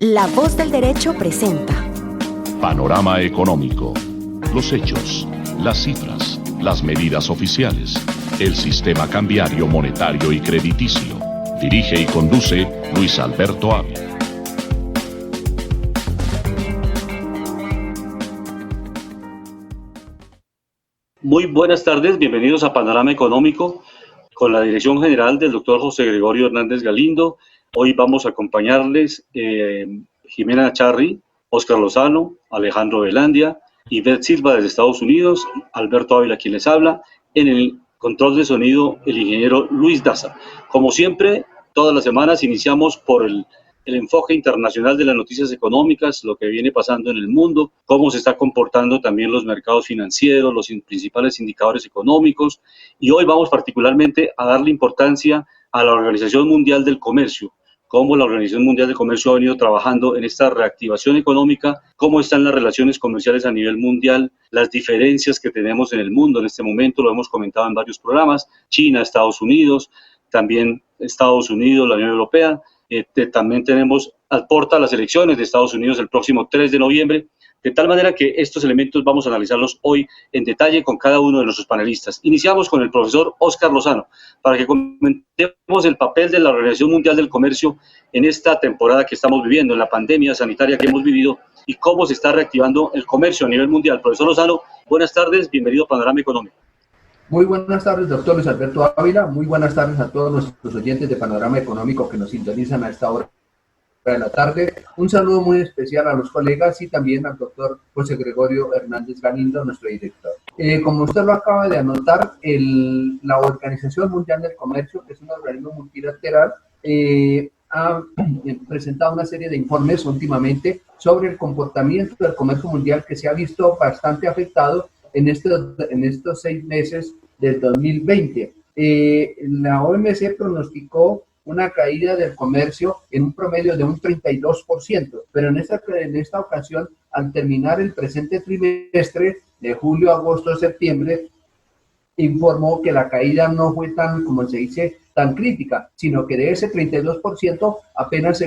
La Voz del Derecho presenta Panorama Económico. Los hechos, las cifras, las medidas oficiales, el sistema cambiario, monetario y crediticio. Dirige y conduce Luis Alberto Ávila. Muy buenas tardes, bienvenidos a Panorama Económico con la dirección general del doctor José Gregorio Hernández Galindo. Hoy vamos a acompañarles Jimena Charri, Óscar Lozano, Alejandro Velandia, Ivette Silva desde Estados Unidos, Alberto Ávila quien les habla, en el control de sonido el ingeniero Luis Daza. Como siempre, todas las semanas iniciamos por el enfoque internacional de las noticias económicas, lo que viene pasando en el mundo, cómo se está comportando también los mercados financieros, los principales indicadores económicos, y hoy vamos particularmente a darle importancia a la Organización Mundial del Comercio, cómo la Organización Mundial del Comercio ha venido trabajando en esta reactivación económica, cómo están las relaciones comerciales a nivel mundial, las diferencias que tenemos en el mundo en este momento, lo hemos comentado en varios programas, China, Estados Unidos, también Estados Unidos, la Unión Europea. También tenemos al porta las elecciones de Estados Unidos el próximo 3 de noviembre, de tal manera que estos elementos vamos a analizarlos hoy en detalle con cada uno de nuestros panelistas. Iniciamos con el profesor Óscar Lozano, para que comentemos el papel de la Organización Mundial del Comercio en esta temporada que estamos viviendo, en la pandemia sanitaria que hemos vivido y cómo se está reactivando el comercio a nivel mundial. Profesor Lozano, buenas tardes, bienvenido a Panorama Económico. Muy buenas tardes, doctor Luis Alberto Ávila. Muy buenas tardes a todos nuestros oyentes de Panorama Económico que nos sintonizan a esta hora de la tarde. Un saludo muy especial a los colegas y también al doctor José Gregorio Hernández Galindo, nuestro director. Como usted lo acaba de anotar, la Organización Mundial del Comercio, que es un organismo multilateral, ha presentado una serie de informes últimamente sobre el comportamiento del comercio mundial que se ha visto bastante afectado en estos 6 meses del 2020. La OMC pronosticó una caída del comercio en un promedio de un 32%, pero en esta ocasión, al terminar el presente trimestre de julio, agosto, septiembre, informó que la caída no fue tan, como se dice, tan crítica, sino que de ese 32% apenas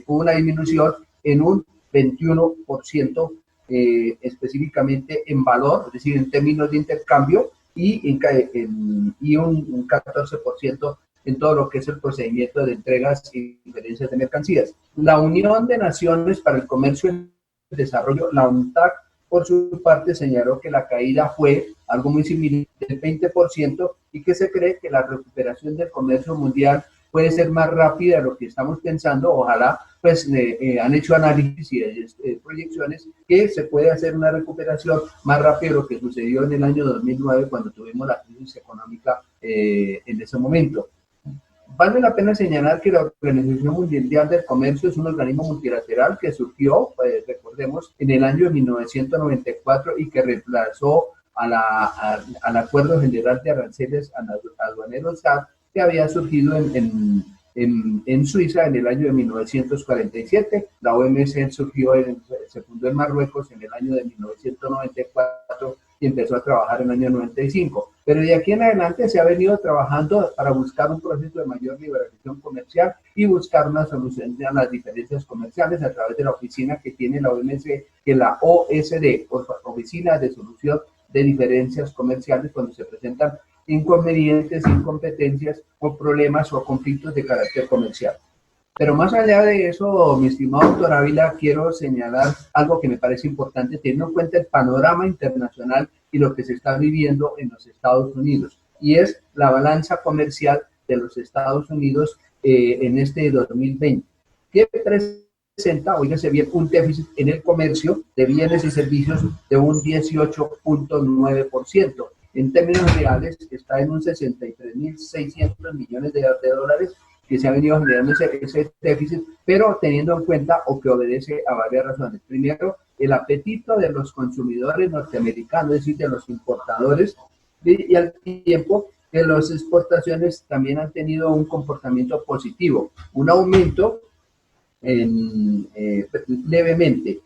hubo una disminución en un 21%, específicamente en valor, es decir, en términos de intercambio, y un 14% en todo lo que es el procedimiento de entregas y diferencias de mercancías. La Unión de Naciones para el Comercio y el Desarrollo, la UNTAC, por su parte, señaló que la caída fue algo muy similar del 20% y que se cree que la recuperación del comercio mundial puede ser más rápida de lo que estamos pensando. Ojalá, pues han hecho análisis y proyecciones que se puede hacer una recuperación más rápida de lo que sucedió en el año 2009 cuando tuvimos la crisis económica en ese momento. Vale la pena señalar que la Organización Mundial del Comercio es un organismo multilateral que surgió, recordemos, en el año 1994 y que reemplazó al Acuerdo General de Aranceles Aduaneros GATT, que había surgido en Suiza en el año de 1947. La OMC se fundó en Marruecos en el año de 1994 y empezó a trabajar en el año 95. Pero de aquí en adelante se ha venido trabajando para buscar un proceso de mayor liberalización comercial y buscar una solución a las diferencias comerciales a través de la oficina que tiene la OMC, que es la OSD, Oficina de Solución de Diferencias Comerciales, cuando se presentan inconvenientes, incompetencias o problemas o conflictos de carácter comercial. Pero más allá de eso, mi estimado doctor Ávila, quiero señalar algo que me parece importante, teniendo en cuenta el panorama internacional y lo que se está viviendo en los Estados Unidos, y es la balanza comercial de los Estados Unidos en este 2020, que presenta, oígase bien, un déficit en el comercio de bienes y servicios de un 18.9%. En términos reales, está en un 63.600 millones de dólares que se ha venido generando ese déficit, pero teniendo en cuenta o que obedece a varias razones. Primero, el apetito de los consumidores norteamericanos, es decir, de los importadores, y al tiempo que las exportaciones también han tenido un comportamiento positivo, un aumento levemente.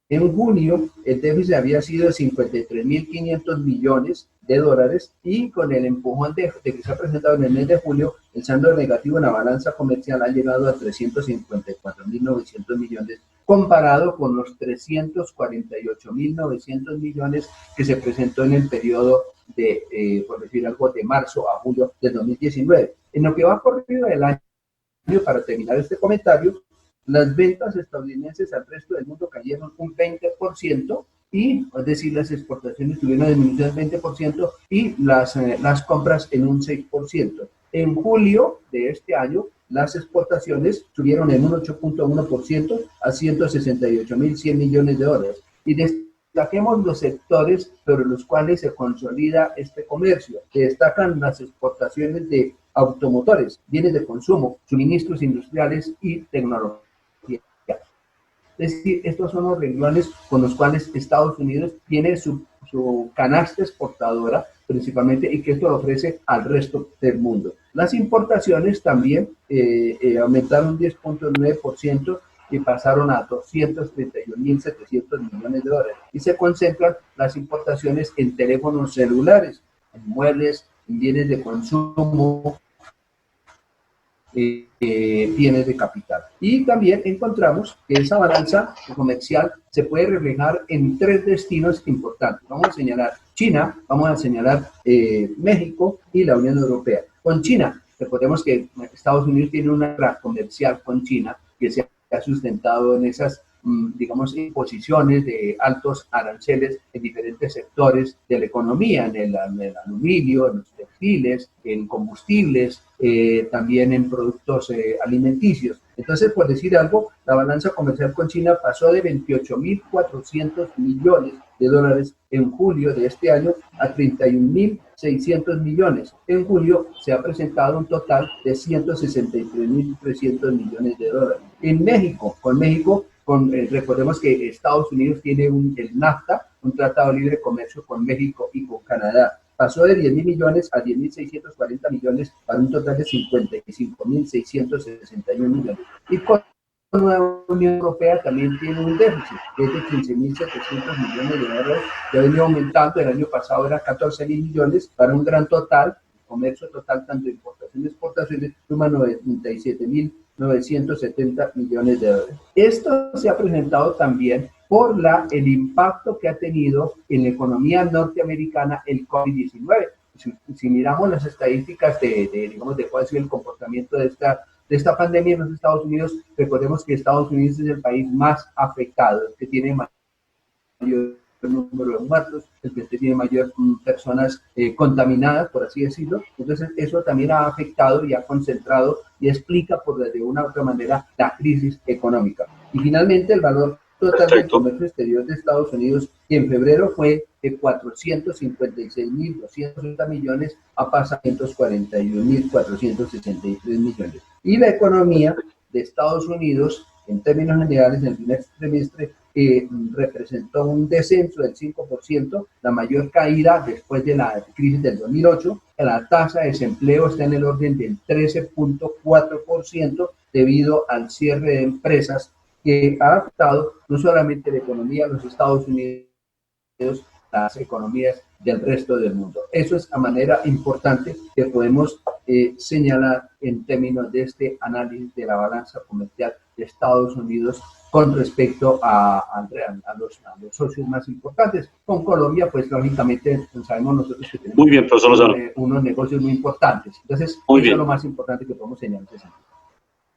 En junio, el déficit había sido de 53.500 millones de dólares, y con el empujón de que se ha presentado en el mes de julio, el saldo negativo en la balanza comercial ha llegado a 354.900 millones, comparado con los 348.900 millones que se presentó en el periodo de, por decir algo, de marzo a julio del 2019. En lo que va corrido del año, para terminar este comentario, las ventas estadounidenses al resto del mundo cayeron un 20%, y, es decir, las exportaciones tuvieron una disminución del 20% y las compras en un 6%. En julio de este año, las exportaciones subieron en un 8.1% a 168.100 millones de dólares. Y destaquemos los sectores sobre los cuales se consolida este comercio, que destacan las exportaciones de automotores, bienes de consumo, suministros industriales y tecnología. Es decir, estos son los renglones con los cuales Estados Unidos tiene su canasta exportadora principalmente, y que esto lo ofrece al resto del mundo. Las importaciones también aumentaron un 10.9% y pasaron a 231.700 millones de dólares. Y se concentran las importaciones en teléfonos celulares, en muebles, en bienes de consumo, bienes de capital. Y también encontramos que esa balanza comercial se puede reflejar en 3 destinos importantes. Vamos a señalar China, vamos a señalar México y la Unión Europea. Con China, recordemos que Estados Unidos tiene una guerra comercial con China que se ha sustentado en esas, digamos, imposiciones de altos aranceles en diferentes sectores de la economía, en el aluminio, en los textiles, en combustibles, también en productos alimenticios. Entonces, por decir algo, la balanza comercial con China pasó de 28.400 millones de dólares en julio de este año a 31.600 millones. En julio se ha presentado un total de 163.300 millones de dólares. En México, recordemos que Estados Unidos tiene el NAFTA, un tratado de libre comercio con México y con Canadá. Pasó de 10.000 millones a 10.640 millones para un total de 55.661 millones. Y con la Unión Europea también tiene un déficit, que es de 15.700 millones de dólares, que ha venido aumentando. El año pasado era 14.000 millones, para un gran total, el comercio total, tanto de importaciones y exportaciones, suma 97.970 millones de dólares. Esto se ha presentado también por el impacto que ha tenido en la economía norteamericana el COVID-19. Si miramos las estadísticas digamos, de cuál ha sido el comportamiento de esta pandemia en los Estados Unidos, recordemos que Estados Unidos es el país más afectado, el que tiene mayor número de muertos, el que tiene mayor personas contaminadas, por así decirlo. Entonces, eso también ha afectado y ha concentrado y explica, de una u otra manera, la crisis económica. Y finalmente, el valor total del comercio exterior de Estados Unidos en febrero fue de 456.260 millones a pasar a 541.463 millones. Y la economía de Estados Unidos, en términos generales, en el primer trimestre, representó un descenso del 5%, la mayor caída después de la crisis del 2008. La tasa de desempleo está en el orden del 13.4% debido al cierre de empresas que ha afectado no solamente la economía de los Estados Unidos, las economías del resto del mundo. Eso es a manera importante que podemos señalar en términos de este análisis de la balanza comercial de Estados Unidos con respecto a los socios más importantes. Con Colombia, pues lógicamente sabemos nosotros que tenemos muy bien, profesor Lozano, unos negocios muy importantes. Entonces, eso es lo más importante que podemos señalar.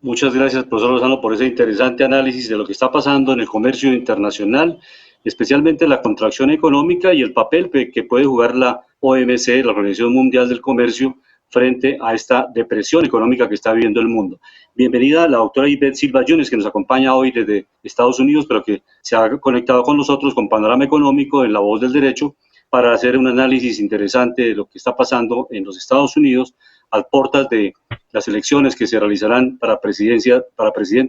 Muchas gracias, profesor Lozano, por ese interesante análisis de lo que está pasando en el comercio internacional, especialmente la contracción económica y el papel que puede jugar la OMC, la Organización Mundial del Comercio, frente a esta depresión económica que está viviendo el mundo. Bienvenida la doctora Ivette Silva Yunes, que nos acompaña hoy desde Estados Unidos, pero que se ha conectado con nosotros con Panorama Económico en La Voz del Derecho para hacer un análisis interesante de lo que está pasando en los Estados Unidos al portas de las elecciones que se realizarán para presidente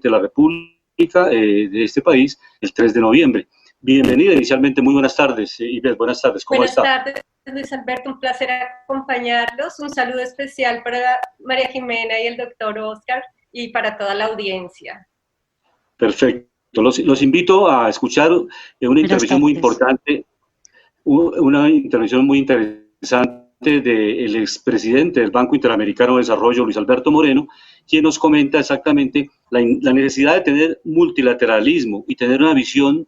de la República de este país el 3 de noviembre. Bienvenida inicialmente, muy buenas tardes, Ivette, buenas tardes, ¿cómo está? Buenas tardes, Luis Alberto, un placer acompañarlos, un saludo especial para María Jimena y el doctor Oscar y para toda la audiencia. Perfecto, los invito a escuchar una intervención muy importante, una intervención muy interesante del expresidente del Banco Interamericano de Desarrollo, Luis Alberto Moreno, quien nos comenta exactamente la necesidad de tener multilateralismo y tener una visión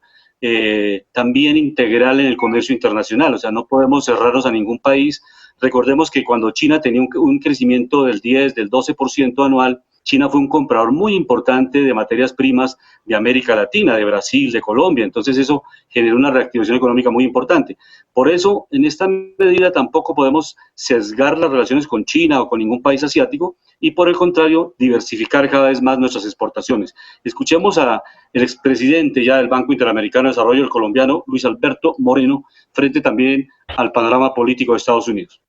también integral en el comercio internacional. O sea, no podemos cerrarnos a ningún país. Recordemos que cuando China tenía un crecimiento del 10, del 12% anual, China fue un comprador muy importante de materias primas de América Latina, de Brasil, de Colombia. Entonces eso generó una reactivación económica muy importante. Por eso, en esta medida tampoco podemos sesgar las relaciones con China o con ningún país asiático y, por el contrario, diversificar cada vez más nuestras exportaciones. Escuchemos al expresidente ya del Banco Interamericano de Desarrollo, el colombiano Luis Alberto Moreno, frente también al panorama político de Estados Unidos.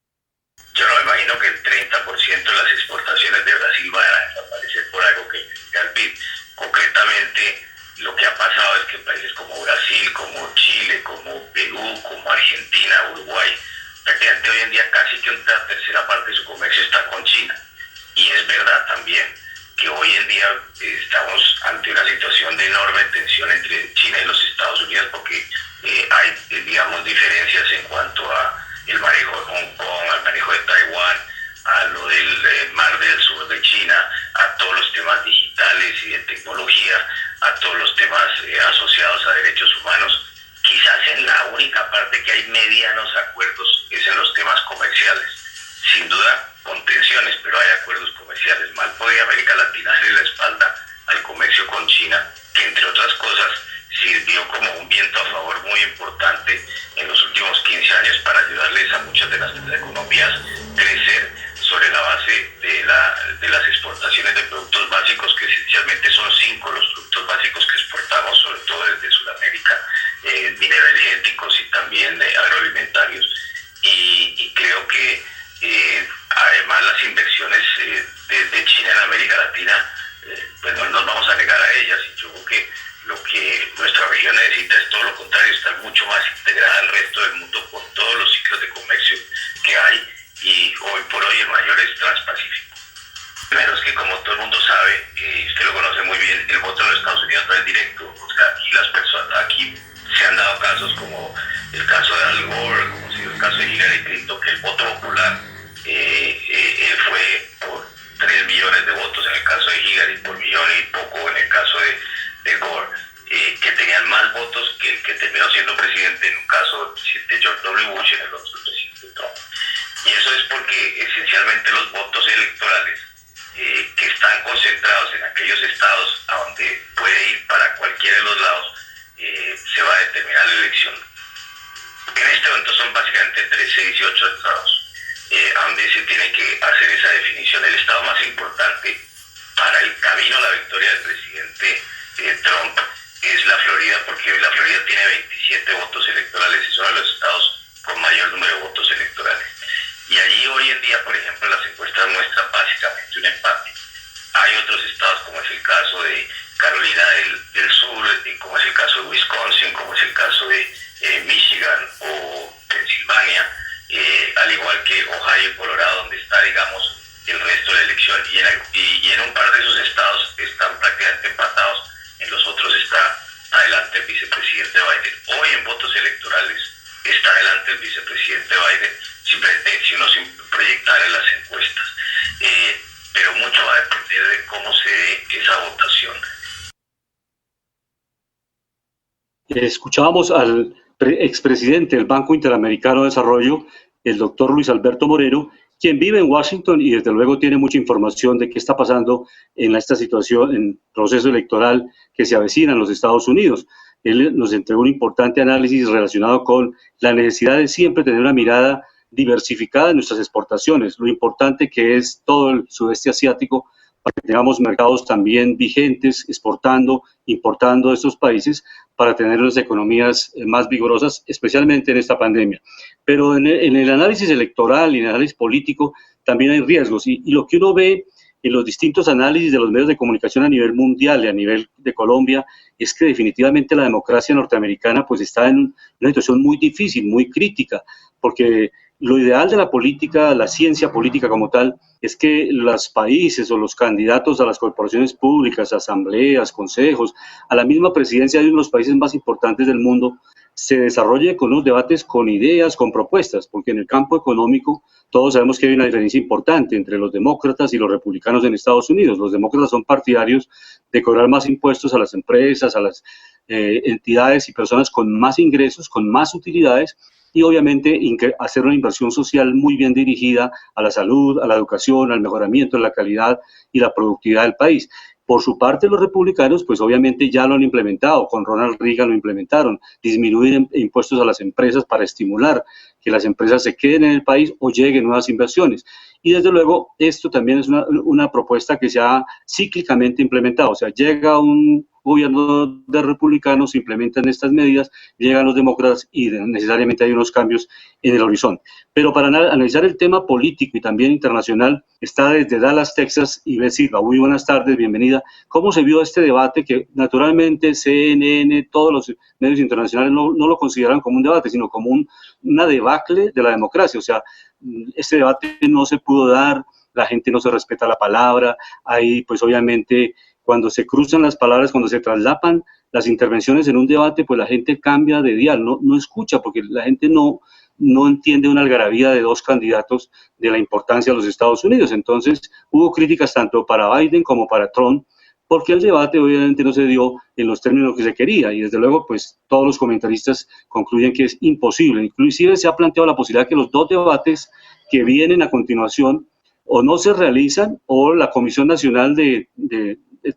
Yo no me imagino que el 30% de las exportaciones de Brasil van a desaparecer por algo que llegue al PIB. Concretamente, lo que ha pasado es que países como Brasil, como Chile, como Perú, como Argentina, Uruguay, prácticamente hoy en día casi que una tercera parte de su comercio está con China. Y es verdad también que hoy en día estamos ante una situación de enorme tensión entre China y los Estados Unidos porque hay, digamos, diferencias en cuanto a el manejo de Hong Kong, al manejo de Taiwán, a lo del mar del sur de China, a todos los temas digitales y de tecnología, a todos los temas asociados a derechos humanos. Quizás en la única parte que hay medianos acuerdos es en los temas comerciales. Sin duda con tensiones, pero hay acuerdos comerciales. Mal podría América Latina darle la espalda al comercio con China, que entre otras cosas sirvió como un viento a favor muy importante en los últimos 15 años para ayudarles a muchas de las economías crecer sobre la base de las exportaciones de productos básicos, que esencialmente son 5 los productos básicos que exportamos, sobre todo desde Sudamérica, mineralgéticos y también agroalimentarios. Y creo que además las inversiones de China en América Latina, pues no nos vamos a negar a ellas, y yo creo que lo que nuestra región necesita es todo lo contrario, estar mucho más integrada al resto del mundo por todos los ciclos de comercio que hay, y hoy por hoy el mayor es Transpacífico. Primero es que, como todo el mundo sabe, y usted lo conoce muy bien, el voto en los Estados Unidos no es directo. O sea, aquí se han dado casos como el caso de Al Gore, como si el caso de Hillary Clinton, que el voto popular fue por 3 millones de votos en el caso de Hillary, por millón y poco en el caso de Gore, que tenían más votos que el que terminó siendo presidente, en un caso del presidente George W. Bush y en el otro el presidente Trump. Y eso es porque esencialmente los votos electorales que están concentrados en aquellos estados a donde puede ir para cualquiera de los lados, se va a determinar la elección. En este momento son básicamente entre 6 y 8 estados a donde se tiene que hacer esa definición. El estado más importante para el camino a la victoria del presidente Trump es la Florida, porque la Florida tiene 27 votos electorales, es uno de los estados con mayor número de votos electorales. Y allí hoy en día, por ejemplo, las encuestas muestran básicamente un empate. Hay otros estados, como es el caso de Carolina del Sur, como es el caso de Wisconsin, como es el caso de Michigan o Pensilvania, al igual que Ohio y Colorado, donde está, digamos, el resto de la elección, y en un par de esos estados están prácticamente empatados, en los otros está adelante el vicepresidente Biden. Hoy en votos electorales está adelante el vicepresidente Biden, simplemente si uno proyectara en las encuestas. Pero mucho va a depender de cómo se dé esa votación. Escuchábamos al expresidente del Banco Interamericano de Desarrollo, el doctor Luis Alberto Moreno, quien vive en Washington y desde luego tiene mucha información de qué está pasando en esta situación, en el proceso electoral que se avecina en los Estados Unidos. Él nos entregó un importante análisis relacionado con la necesidad de siempre tener una mirada diversificada en nuestras exportaciones, lo importante que es todo el sudeste asiático para que tengamos mercados también vigentes, exportando, importando de estos países para tener unas economías más vigorosas, especialmente en esta pandemia. Pero en el análisis electoral y en el análisis político también hay riesgos y lo que uno ve en los distintos análisis de los medios de comunicación a nivel mundial y a nivel de Colombia es que definitivamente la democracia norteamericana pues está en una situación muy difícil, muy crítica, porque Lo ideal de la política, la ciencia política como tal, es que los países o los candidatos a las corporaciones públicas, asambleas, consejos, a la misma presidencia de uno de los países más importantes del mundo, se desarrolle con unos debates con ideas, con propuestas, porque en el campo económico todos sabemos que hay una diferencia importante entre los demócratas y los republicanos en Estados Unidos. Los demócratas son partidarios de cobrar más impuestos a las empresas, a las entidades y personas con más ingresos, con más utilidades, y obviamente hacer una inversión social muy bien dirigida a la salud, a la educación, al mejoramiento de la calidad y la productividad del país. Por su parte, los republicanos, pues obviamente ya lo han implementado, con Ronald Reagan lo implementaron, disminuir impuestos a las empresas para estimular que las empresas se queden en el país o lleguen nuevas inversiones. Y desde luego, esto también es una propuesta que se ha cíclicamente implementado, o sea, llega un gobierno de republicanos, se implementan estas medidas, llegan los demócratas y necesariamente hay unos cambios en el horizonte. Pero para analizar el tema político y también internacional, está desde Dallas, Texas, Ivette Silva. Muy buenas tardes, bienvenida. ¿Cómo se vio este debate que naturalmente CNN, todos los medios internacionales no lo consideran como un debate, sino como una debacle de la democracia? O sea, este debate no se pudo dar, la gente no se respeta la palabra, hay pues obviamente cuando se cruzan las palabras, cuando se traslapan las intervenciones en un debate, pues la gente cambia de dial, no escucha, porque la gente no entiende una algarabía de dos candidatos de la importancia de los Estados Unidos. Entonces, hubo críticas tanto para Biden como para Trump, porque el debate obviamente no se dio en los términos que se quería, y desde luego, pues todos los comentaristas concluyen que es imposible. Inclusive se ha planteado la posibilidad que los dos debates que vienen a continuación o no se realizan, o la Comisión Nacional de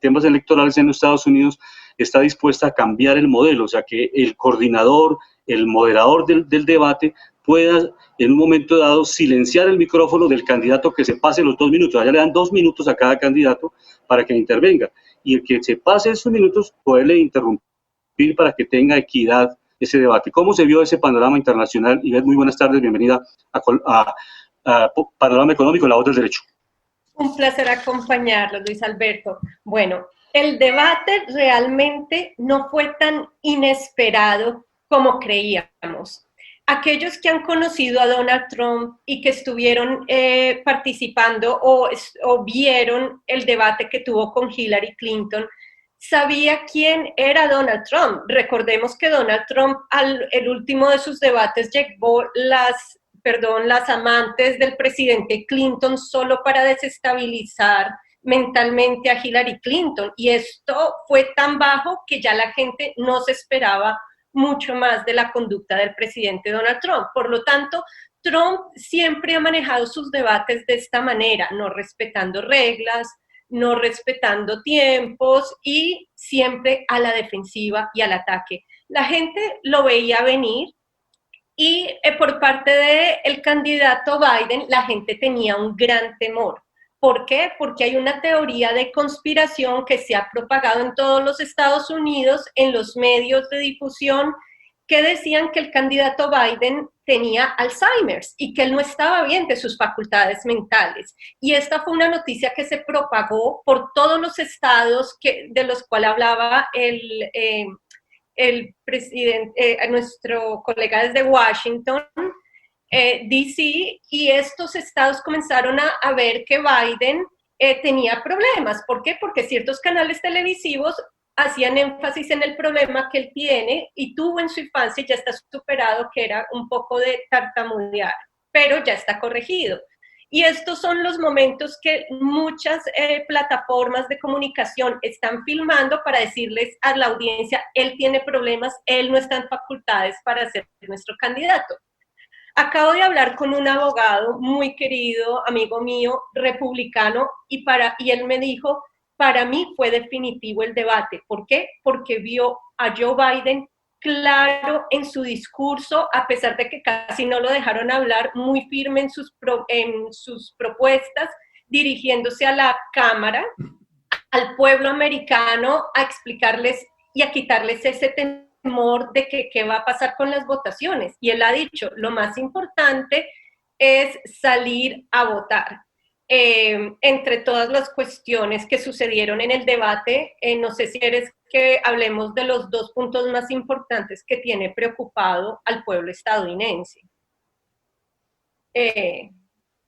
temas electorales en los Estados Unidos está dispuesta a cambiar el modelo, o sea, que el coordinador, el moderador del debate pueda en un momento dado silenciar el micrófono del candidato que se pase los 2 minutos. Allá le dan 2 minutos a cada candidato para que intervenga, y el que se pase esos minutos poderle interrumpir para que tenga equidad ese debate. ¿Cómo se vio ese panorama internacional? Ivette, muy buenas tardes, bienvenida a Panorama Económico, la voz del derecho. Un placer acompañarlo, Luis Alberto. Bueno, el debate realmente no fue tan inesperado como creíamos. Aquellos que han conocido a Donald Trump y que estuvieron participando o vieron el debate que tuvo con Hillary Clinton, sabía quién era Donald Trump. Recordemos que Donald Trump, el último de sus debates, llevó las amantes del presidente Clinton solo para desestabilizar mentalmente a Hillary Clinton, y esto fue tan bajo que ya la gente no se esperaba mucho más de la conducta del presidente Donald Trump. Por lo tanto, Trump siempre ha manejado sus debates de esta manera, no respetando reglas, no respetando tiempos y siempre a la defensiva y al ataque. La gente lo veía venir. Y por parte del candidato Biden, la gente tenía un gran temor. ¿Por qué? Porque hay una teoría de conspiración que se ha propagado en todos los Estados Unidos, en los medios de difusión, que decían que el candidato Biden tenía Alzheimer's y que él no estaba bien de sus facultades mentales. Y esta fue una noticia que se propagó por todos los estados de los cuales hablaba el presidente, nuestro colega desde Washington, D.C., y estos estados comenzaron a ver que Biden tenía problemas. ¿Por qué? Porque ciertos canales televisivos hacían énfasis en el problema que él tiene y tuvo en su infancia, ya está superado, que era un poco de tartamudear, pero ya está corregido. Y estos son los momentos que muchas plataformas de comunicación están filmando para decirles a la audiencia, él tiene problemas, él no está en facultades para ser nuestro candidato. Acabo de hablar con un abogado muy querido, amigo mío, republicano, y él me dijo, para mí fue definitivo el debate. ¿Por qué? Porque vio a Joe Biden claro en su discurso, a pesar de que casi no lo dejaron hablar, muy firme en sus propuestas, dirigiéndose a la Cámara, al pueblo americano, a explicarles y a quitarles ese temor de que qué va a pasar con las votaciones. Y él ha dicho, lo más importante es salir a votar. Entre todas las cuestiones que sucedieron en el debate, no sé si quieres que hablemos de los 2 puntos más importantes que tiene preocupado al pueblo estadounidense.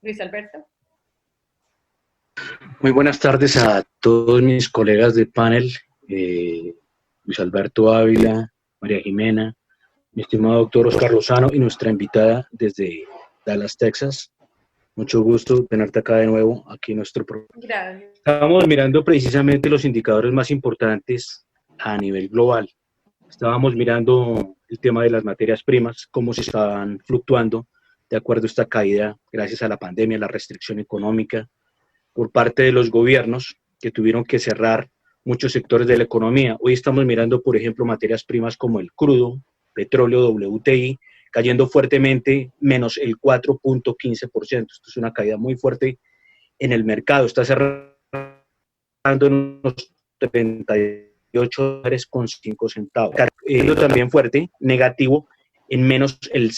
Luis Alberto. Muy buenas tardes a todos mis colegas de panel, Luis Alberto Ávila, María Jimena, mi estimado doctor Oscar Lozano y nuestra invitada desde Dallas, Texas. Mucho gusto tenerte acá de nuevo, aquí en nuestro programa. Gracias. Estábamos mirando precisamente los indicadores más importantes a nivel global. Estábamos mirando el tema de las materias primas, cómo se estaban fluctuando de acuerdo a esta caída gracias a la pandemia, la restricción económica por parte de los gobiernos que tuvieron que cerrar muchos sectores de la economía. Hoy estamos mirando, por ejemplo, materias primas como el crudo, petróleo, WTI, cayendo fuertemente, menos el 4.15%. Esto es una caída muy fuerte en el mercado. Está cerrando en unos $38.05. También fuerte, negativo, en menos el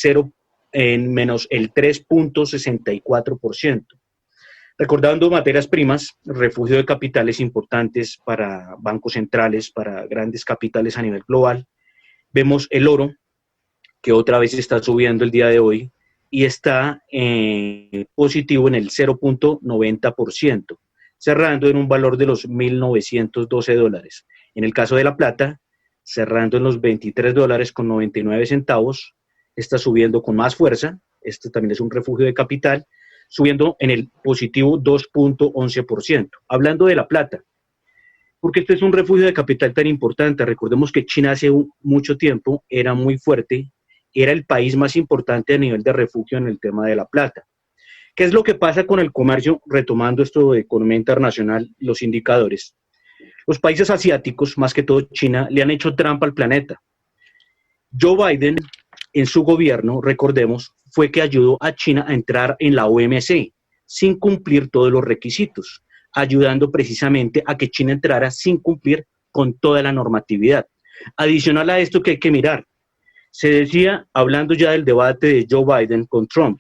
3.64%. Recordando materias primas, refugio de capitales importantes para bancos centrales, para grandes capitales a nivel global. Vemos el oro, que otra vez está subiendo el día de hoy y está positivo en el 0.90%, cerrando en un valor de los $1.912. En el caso de la plata, cerrando en los $23.99, está subiendo con más fuerza. Este también es un refugio de capital, subiendo en el positivo 2.11%. Hablando de la plata, porque este es un refugio de capital tan importante. Recordemos que China hace mucho tiempo era muy fuerte, era el país más importante a nivel de refugio en el tema de la plata. ¿Qué es lo que pasa con el comercio? Retomando esto de economía internacional, los indicadores. Los países asiáticos, más que todo China, le han hecho trampa al planeta. Joe Biden, en su gobierno, recordemos, fue que ayudó a China a entrar en la OMC sin cumplir todos los requisitos, ayudando precisamente a que China entrara sin cumplir con toda la normatividad. Adicional a esto que hay que mirar, se decía, hablando ya del debate de Joe Biden con Trump,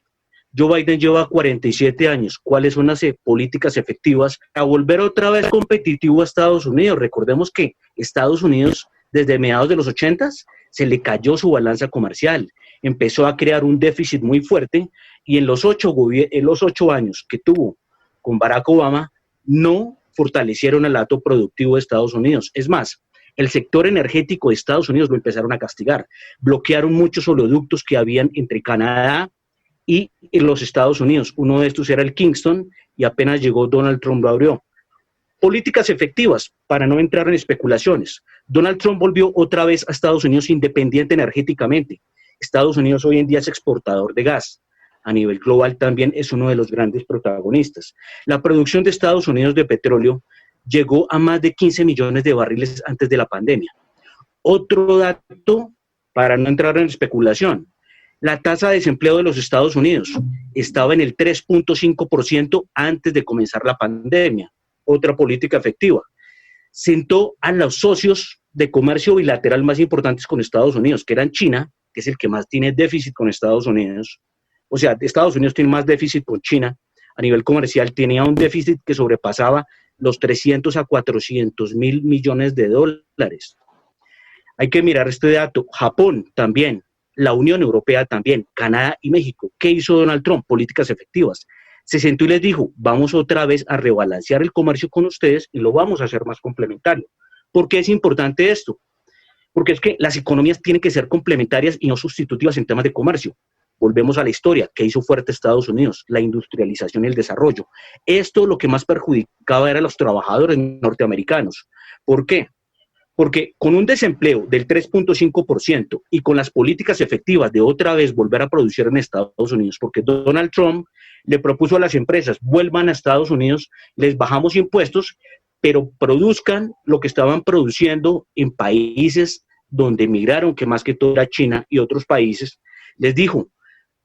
Joe Biden lleva 47 años. ¿Cuáles son las políticas efectivas a volver otra vez competitivo a Estados Unidos? Recordemos que Estados Unidos, desde mediados de los 80s, se le cayó su balanza comercial, empezó a crear un déficit muy fuerte y en los 8 años que tuvo con Barack Obama no fortalecieron el dato productivo de Estados Unidos. Es más, el sector energético de Estados Unidos lo empezaron a castigar, bloquearon muchos oleoductos que habían entre Canadá y los Estados Unidos. Uno de estos era el Kingston y apenas llegó Donald Trump lo abrió. Políticas efectivas para no entrar en especulaciones. Donald Trump volvió otra vez a Estados Unidos independiente energéticamente. Estados Unidos hoy en día es exportador de gas. A nivel global también es uno de los grandes protagonistas. La producción de Estados Unidos de petróleo llegó a más de 15 millones de barriles antes de la pandemia. Otro dato para no entrar en especulación. La tasa de desempleo de los Estados Unidos estaba en el 3.5% antes de comenzar la pandemia. Otra política efectiva. Sentó a los socios de comercio bilateral más importantes con Estados Unidos, que eran China, que es el que más tiene déficit con Estados Unidos. O sea, Estados Unidos tiene más déficit con China. A nivel comercial tenía un déficit que sobrepasaba los 300 a 400 mil millones de dólares. Hay que mirar este dato. Japón también, la Unión Europea también, Canadá y México. ¿Qué hizo Donald Trump? Políticas efectivas. Se sentó y les dijo, vamos otra vez a rebalancear el comercio con ustedes y lo vamos a hacer más complementario. ¿Por qué es importante esto? Porque es que las economías tienen que ser complementarias y no sustitutivas en temas de comercio. Volvemos a la historia, que hizo fuerte Estados Unidos, la industrialización y el desarrollo. Esto lo que más perjudicaba era a los trabajadores norteamericanos. ¿Por qué? Porque con un desempleo del 3.5% y con las políticas efectivas de otra vez volver a producir en Estados Unidos, porque Donald Trump le propuso a las empresas, vuelvan a Estados Unidos, les bajamos impuestos, pero produzcan lo que estaban produciendo en países donde emigraron, que más que todo era China y otros países. Les dijo,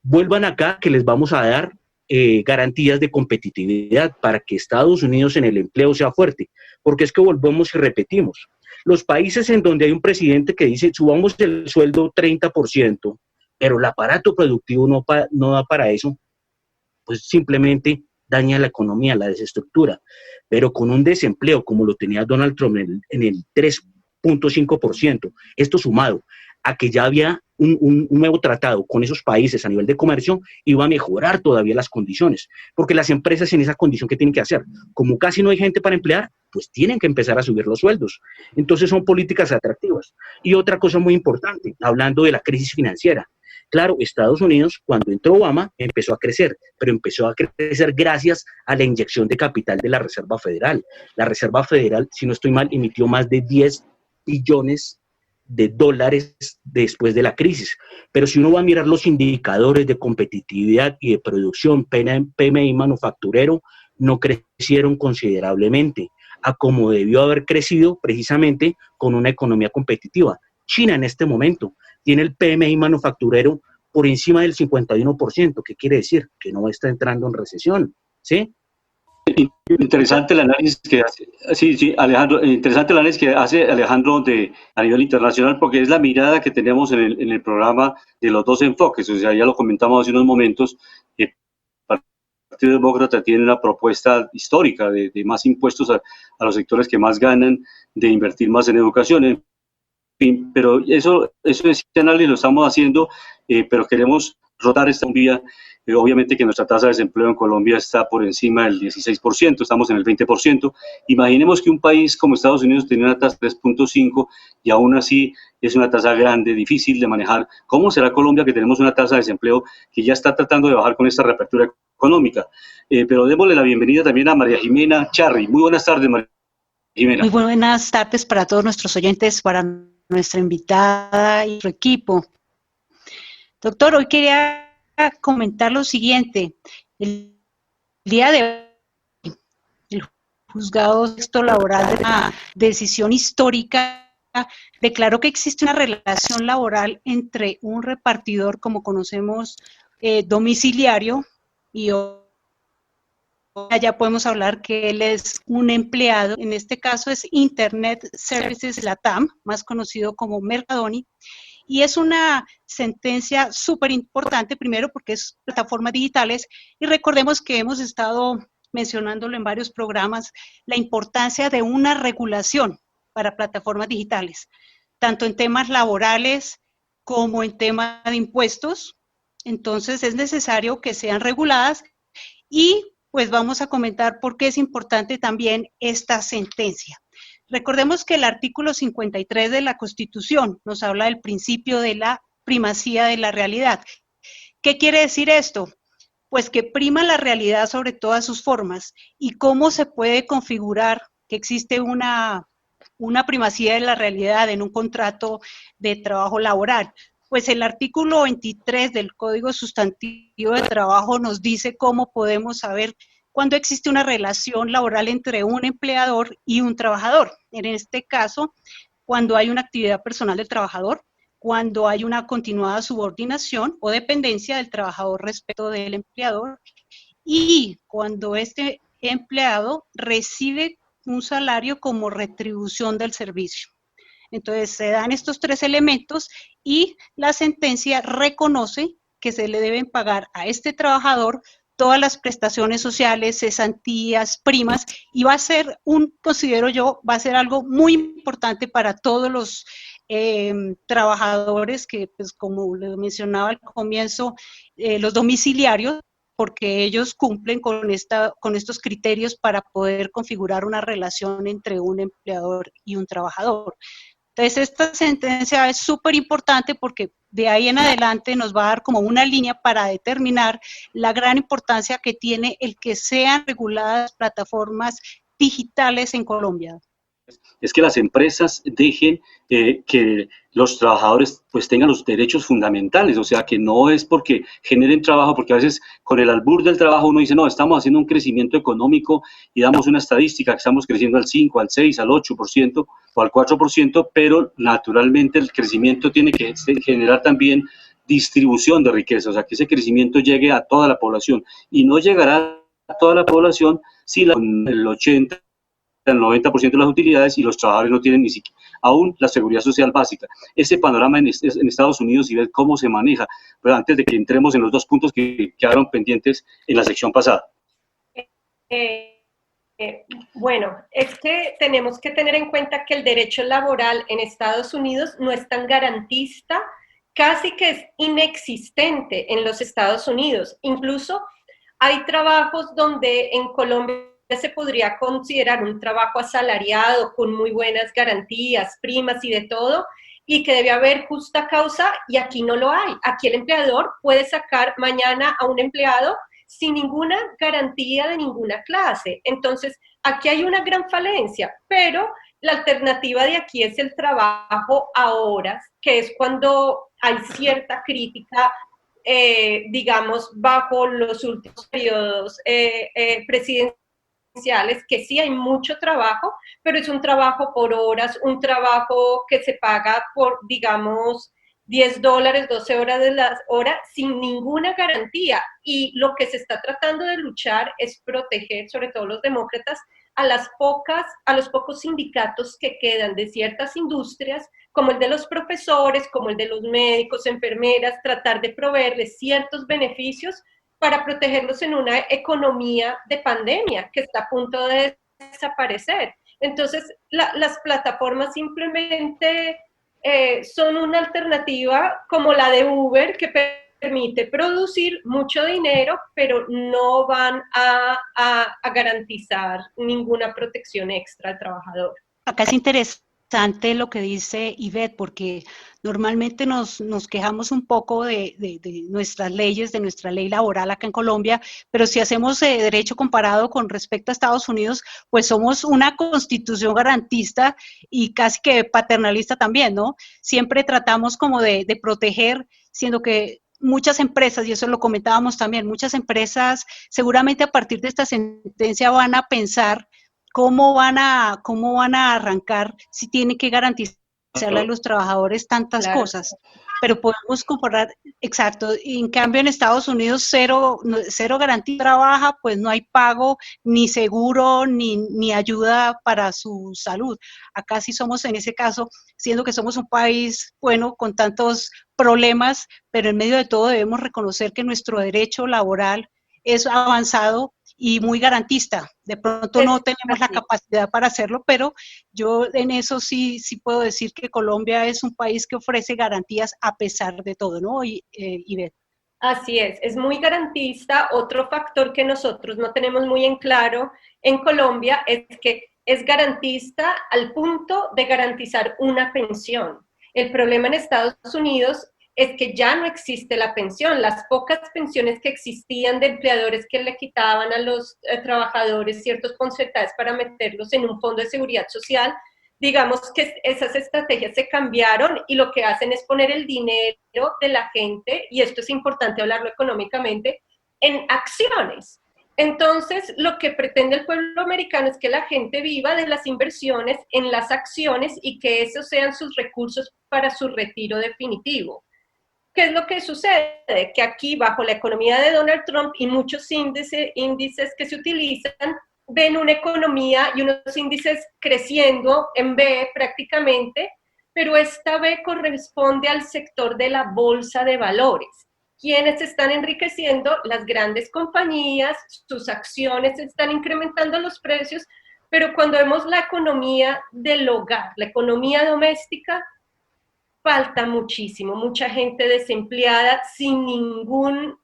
vuelvan acá que les vamos a dar garantías de competitividad para que Estados Unidos en el empleo sea fuerte, porque es que volvemos y repetimos. Los países en donde hay un presidente que dice subamos el sueldo 30%, pero el aparato productivo no da para eso, pues simplemente daña la economía, la desestructura. Pero con un desempleo como lo tenía Donald Trump en el 3.5%, esto sumado a que ya había un nuevo tratado con esos países a nivel de comercio, iba a mejorar todavía las condiciones, porque las empresas en esa condición, ¿qué tienen que hacer? Como casi no hay gente para emplear, pues tienen que empezar a subir los sueldos. Entonces son políticas atractivas. Y otra cosa muy importante, hablando de la crisis financiera. Claro, Estados Unidos, cuando entró Obama, empezó a crecer, pero empezó a crecer gracias a la inyección de capital de la Reserva Federal. La Reserva Federal, si no estoy mal, emitió más de 10 billones de dólares después de la crisis. Pero si uno va a mirar los indicadores de competitividad y de producción, PMI manufacturero, no crecieron considerablemente a como debió haber crecido precisamente con una economía competitiva. China en este momento tiene el PMI manufacturero por encima del 51%. ¿Qué quiere decir? Que no está entrando en recesión, ¿sí? Interesante el análisis que hace, sí, Alejandro, interesante el análisis que hace Alejandro a nivel internacional, porque es la mirada que tenemos en el programa de los dos enfoques. O sea, ya lo comentamos hace unos momentos, el Partido Demócrata tiene una propuesta histórica de más impuestos a los sectores que más ganan, de invertir más en educación, en fin, pero eso ese análisis lo estamos haciendo, pero queremos rotar esta vía. Obviamente que nuestra tasa de desempleo en Colombia está por encima del 16%, estamos en el 20%. Imaginemos que un país como Estados Unidos tiene una tasa de 3.5 y aún así es una tasa grande, difícil de manejar. ¿Cómo será Colombia, que tenemos una tasa de desempleo que ya está tratando de bajar con esta reapertura económica? Pero démosle la bienvenida también a María Jimena Charri. Muy buenas tardes, María Jimena. Muy buenas tardes para todos nuestros oyentes, para nuestra invitada y su equipo. Doctor, hoy quería comentar lo siguiente. El día de hoy, el juzgado sexto laboral de una decisión histórica declaró que existe una relación laboral entre un repartidor, como conocemos, domiciliario, y ya podemos hablar que él es un empleado. En este caso es Internet Services Latam, más conocido como Mercadoni. Y es una sentencia súper importante, primero porque es plataformas digitales, y recordemos que hemos estado mencionándolo en varios programas, la importancia de una regulación para plataformas digitales, tanto en temas laborales como en temas de impuestos. Entonces es necesario que sean reguladas, y pues vamos a comentar por qué es importante también esta sentencia. Recordemos que el artículo 53 de la Constitución nos habla del principio de la primacía de la realidad. ¿Qué quiere decir esto? Pues que prima la realidad sobre todas sus formas. ¿Y cómo se puede configurar que existe una primacía de la realidad en un contrato de trabajo laboral? Pues el artículo 23 del Código Sustantivo de Trabajo nos dice cómo podemos saber cuando existe una relación laboral entre un empleador y un trabajador. En este caso, cuando hay una actividad personal del trabajador, cuando hay una continuada subordinación o dependencia del trabajador respecto del empleador, y cuando este empleado recibe un salario como retribución del servicio. Entonces, se dan estos tres elementos y la sentencia reconoce que se le deben pagar a este trabajador todas las prestaciones sociales, cesantías, primas, y va a ser considero yo, va a ser algo muy importante para todos los trabajadores que, pues como le mencionaba al comienzo, los domiciliarios, porque ellos cumplen con estos criterios para poder configurar una relación entre un empleador y un trabajador. Entonces, esta sentencia es súper importante porque de ahí en adelante nos va a dar como una línea para determinar la gran importancia que tiene el que sean reguladas plataformas digitales en Colombia. Es que las empresas dejen que los trabajadores pues tengan los derechos fundamentales, o sea, que no es porque generen trabajo, porque a veces con el albur del trabajo uno dice, no, estamos haciendo un crecimiento económico y damos una estadística que estamos creciendo al 5, al 6, al 8% o al 4%, pero naturalmente el crecimiento tiene que generar también distribución de riqueza, o sea, que ese crecimiento llegue a toda la población, y no llegará a toda la población si el 80, el 90% de las utilidades y los trabajadores no tienen ni siquiera aún la seguridad social básica. Ese panorama en Estados Unidos, y ver cómo se maneja, pero antes de que entremos en los dos puntos que quedaron pendientes en la sección pasada. Bueno, es que tenemos que tener en cuenta que el derecho laboral en Estados Unidos no es tan garantista casi que es inexistente en los Estados Unidos. Incluso hay trabajos donde en Colombia se podría considerar un trabajo asalariado con muy buenas garantías, primas y de todo, y que debe haber justa causa, y aquí no lo hay. Aquí el empleador puede sacar mañana a un empleado sin ninguna garantía de ninguna clase. Entonces, aquí hay una gran falencia, pero la alternativa de aquí es el trabajo a horas, que es cuando hay cierta crítica, digamos, bajo los últimos periodos presidenciales, que sí hay mucho trabajo, pero es un trabajo por horas, un trabajo que se paga por, digamos, $10, 12 horas de la hora, sin ninguna garantía. Y lo que se está tratando de luchar es proteger, sobre todo los demócratas, a los pocos sindicatos que quedan de ciertas industrias, como el de los profesores, como el de los médicos, enfermeras, tratar de proveerles ciertos beneficios para protegerlos en una economía de pandemia que está a punto de desaparecer. Entonces, las plataformas simplemente son una alternativa como la de Uber, que permite producir mucho dinero, pero no van a garantizar ninguna protección extra al trabajador. Acá es interesante lo que dice Ivette, porque normalmente nos quejamos un poco de nuestras leyes, de nuestra ley laboral acá en Colombia, pero si hacemos derecho comparado con respecto a Estados Unidos, pues somos una constitución garantista y casi que paternalista también, ¿no? Siempre tratamos como de proteger, siendo que muchas empresas, y eso lo comentábamos también, muchas empresas seguramente a partir de esta sentencia van a pensar cómo van a arrancar si tienen que garantizarle a los trabajadores tantas cosas. Pero podemos comparar, exacto, y en cambio en Estados Unidos cero garantía trabaja, pues no hay pago, ni seguro, ni ayuda para su salud. Acá sí somos en ese caso, siendo que somos un país, bueno, con tantos problemas, pero en medio de todo debemos reconocer que nuestro derecho laboral es avanzado y muy garantista. De pronto no tenemos la capacidad para hacerlo, pero yo en eso sí puedo decir que Colombia es un país que ofrece garantías a pesar de todo, ¿no? Ivette. Así es muy garantista. Otro factor que nosotros no tenemos muy en claro en Colombia es que es garantista al punto de garantizar una pensión. El problema en Estados Unidos es que ya no existe la pensión. Las pocas pensiones que existían de empleadores que le quitaban a los trabajadores ciertos porcentajes para meterlos en un fondo de seguridad social, digamos que esas estrategias se cambiaron y lo que hacen es poner el dinero de la gente, y esto es importante hablarlo económicamente, en acciones. Entonces, lo que pretende el pueblo americano es que la gente viva de las inversiones en las acciones y que esos sean sus recursos para su retiro definitivo. ¿Qué es lo que sucede? Que aquí, bajo la economía de Donald Trump y muchos índices que se utilizan, ven una economía y unos índices creciendo en B prácticamente, pero esta B corresponde al sector de la bolsa de valores. ¿Quiénes se están enriqueciendo? Las grandes compañías, sus acciones están incrementando los precios, pero cuando vemos la economía del hogar, la economía doméstica, falta muchísimo, mucha gente desempleada sin ningún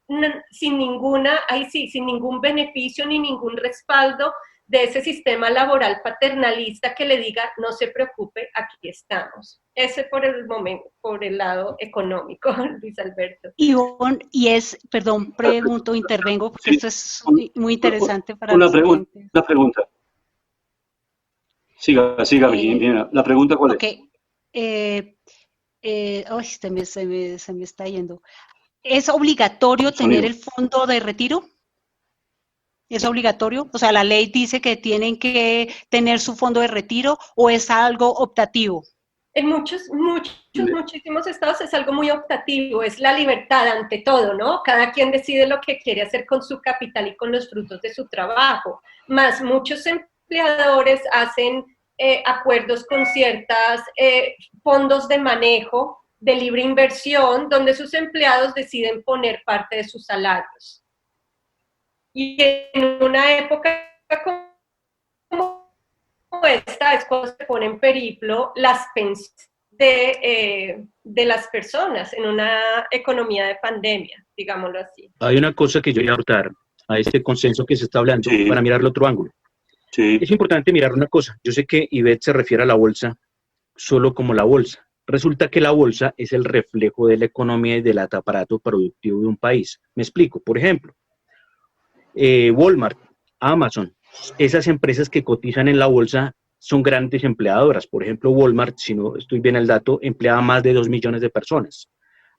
beneficio ni ningún respaldo de ese sistema laboral paternalista que le diga, no se preocupe, aquí estamos. Ese por el momento, por el lado económico, Luis Alberto. Intervengo, porque esto es muy interesante para una pregunta. Siga, Virginia. ¿La pregunta cuál es? Se me está yendo. ¿Es obligatorio tener el fondo de retiro? ¿Es obligatorio? O sea, ¿la ley dice que tienen que tener su fondo de retiro o es algo optativo? En muchísimos estados es algo muy optativo, es la libertad ante todo, ¿no? Cada quien decide lo que quiere hacer con su capital y con los frutos de su trabajo. Más muchos empleadores hacen acuerdos con ciertos fondos de manejo de libre inversión, donde sus empleados deciden poner parte de sus salarios. Y en una época como esta es cuando se pone en periplo las pensiones de las personas en una economía de pandemia, digámoslo así. Hay una cosa que yo voy a aportar a este consenso que se está hablando para mirar el otro ángulo. Sí. Es importante mirar una cosa. Yo sé que Ivette se refiere a la bolsa solo como la bolsa. Resulta que la bolsa es el reflejo de la economía y del aparato productivo de un país. Me explico. Por ejemplo, Walmart, Amazon, esas empresas que cotizan en la bolsa son grandes empleadoras. Por ejemplo, Walmart, si no estoy bien el dato, emplea a más de 2 millones de personas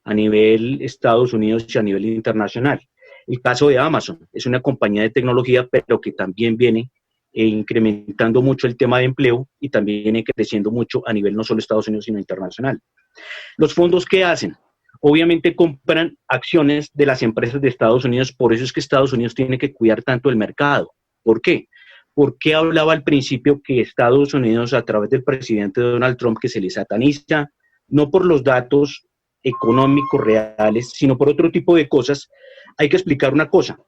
a nivel Estados Unidos y a nivel internacional. El caso de Amazon es una compañía de tecnología, pero que también viene incrementando mucho el tema de empleo y también viene creciendo mucho a nivel no solo Estados Unidos, sino internacional. Los fondos, ¿qué hacen? Obviamente compran acciones de las empresas de Estados Unidos, por eso es que Estados Unidos tiene que cuidar tanto el mercado. ¿Por qué? Porque hablaba al principio que Estados Unidos, a través del presidente Donald Trump, que se le sataniza, no por los datos económicos reales, sino por otro tipo de cosas. Hay que explicar una cosa,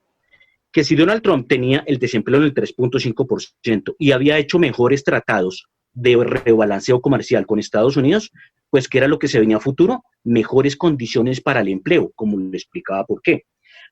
que si Donald Trump tenía el desempleo en el 3.5% y había hecho mejores tratados de rebalanceo comercial con Estados Unidos, pues ¿qué era lo que se venía a futuro? Mejores condiciones para el empleo, como le explicaba por qué.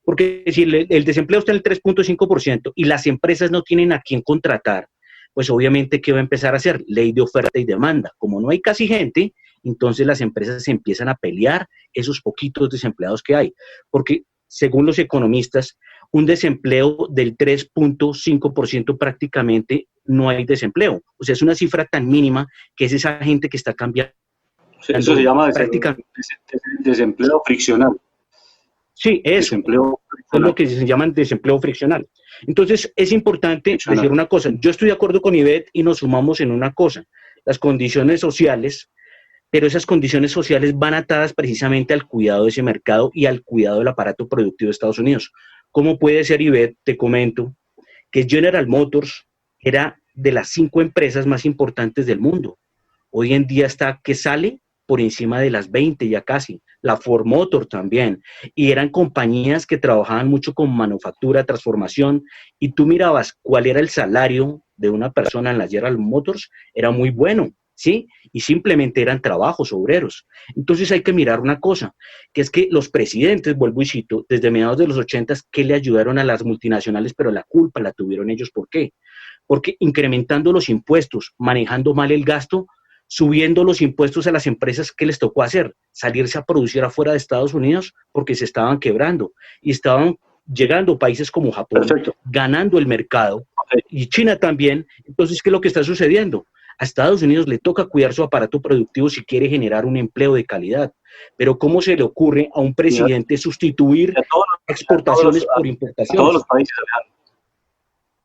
Porque si el desempleo está en el 3.5% y las empresas no tienen a quién contratar, pues obviamente ¿qué va a empezar a hacer? Ley de oferta y demanda. Como no hay casi gente, entonces las empresas se empiezan a pelear esos poquitos desempleados que hay. Porque según los economistas, un desempleo del 3.5% prácticamente no hay desempleo. O sea, es una cifra tan mínima que es esa gente que está cambiando. Eso se llama desempleo friccional. Sí, eso es lo que se llama desempleo friccional. Entonces, es importante decir una cosa. Yo estoy de acuerdo con Ivette y nos sumamos en una cosa. Las condiciones sociales, pero esas condiciones sociales van atadas precisamente al cuidado de ese mercado y al cuidado del aparato productivo de Estados Unidos. ¿Cómo puede ser, Ivette? Te comento que General Motors era de las 5 empresas más importantes del mundo. Hoy en día está que sale por encima de las 20 ya casi. La Ford Motor también. Y eran compañías que trabajaban mucho con manufactura, transformación, y tú mirabas cuál era el salario de una persona en las General Motors, era muy bueno, ¿sí? Y simplemente eran trabajos obreros. Entonces hay que mirar una cosa, que es que los presidentes, vuelvo y cito, desde mediados de los 80s, que le ayudaron a las multinacionales, pero la culpa la tuvieron ellos. ¿Por qué? Porque incrementando los impuestos, manejando mal el gasto, subiendo los impuestos a las empresas, ¿qué les tocó hacer? Salirse a producir afuera de Estados Unidos porque se estaban quebrando y estaban llegando países como Japón, ganando el mercado, y China también. Entonces, ¿qué es lo que está sucediendo? A Estados Unidos le toca cuidar su aparato productivo si quiere generar un empleo de calidad. Pero ¿cómo se le ocurre a un presidente sustituir exportaciones por importaciones? A todos los países,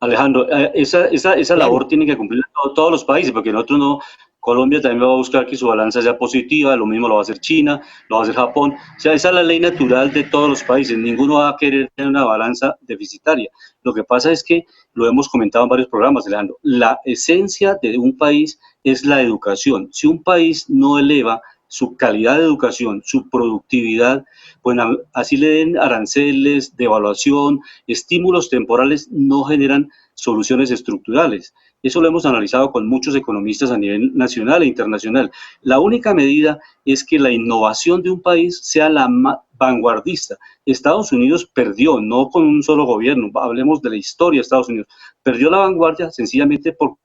Alejandro, esa labor tiene que cumplir todos los países, porque nosotros no. Colombia también va a buscar que su balanza sea positiva, lo mismo lo va a hacer China, lo va a hacer Japón. O sea, esa es la ley natural de todos los países. Ninguno va a querer tener una balanza deficitaria. Lo que pasa es que, lo hemos comentado en varios programas, Alejandro, la esencia de un país es la educación. Si un país no eleva su calidad de educación, su productividad, pues así le den aranceles, devaluación, estímulos temporales, no generan soluciones estructurales. Eso lo hemos analizado con muchos economistas a nivel nacional e internacional. La única medida es que la innovación de un país sea la vanguardista. Estados Unidos perdió, no con un solo gobierno, hablemos de la historia de Estados Unidos, perdió la vanguardia sencillamente por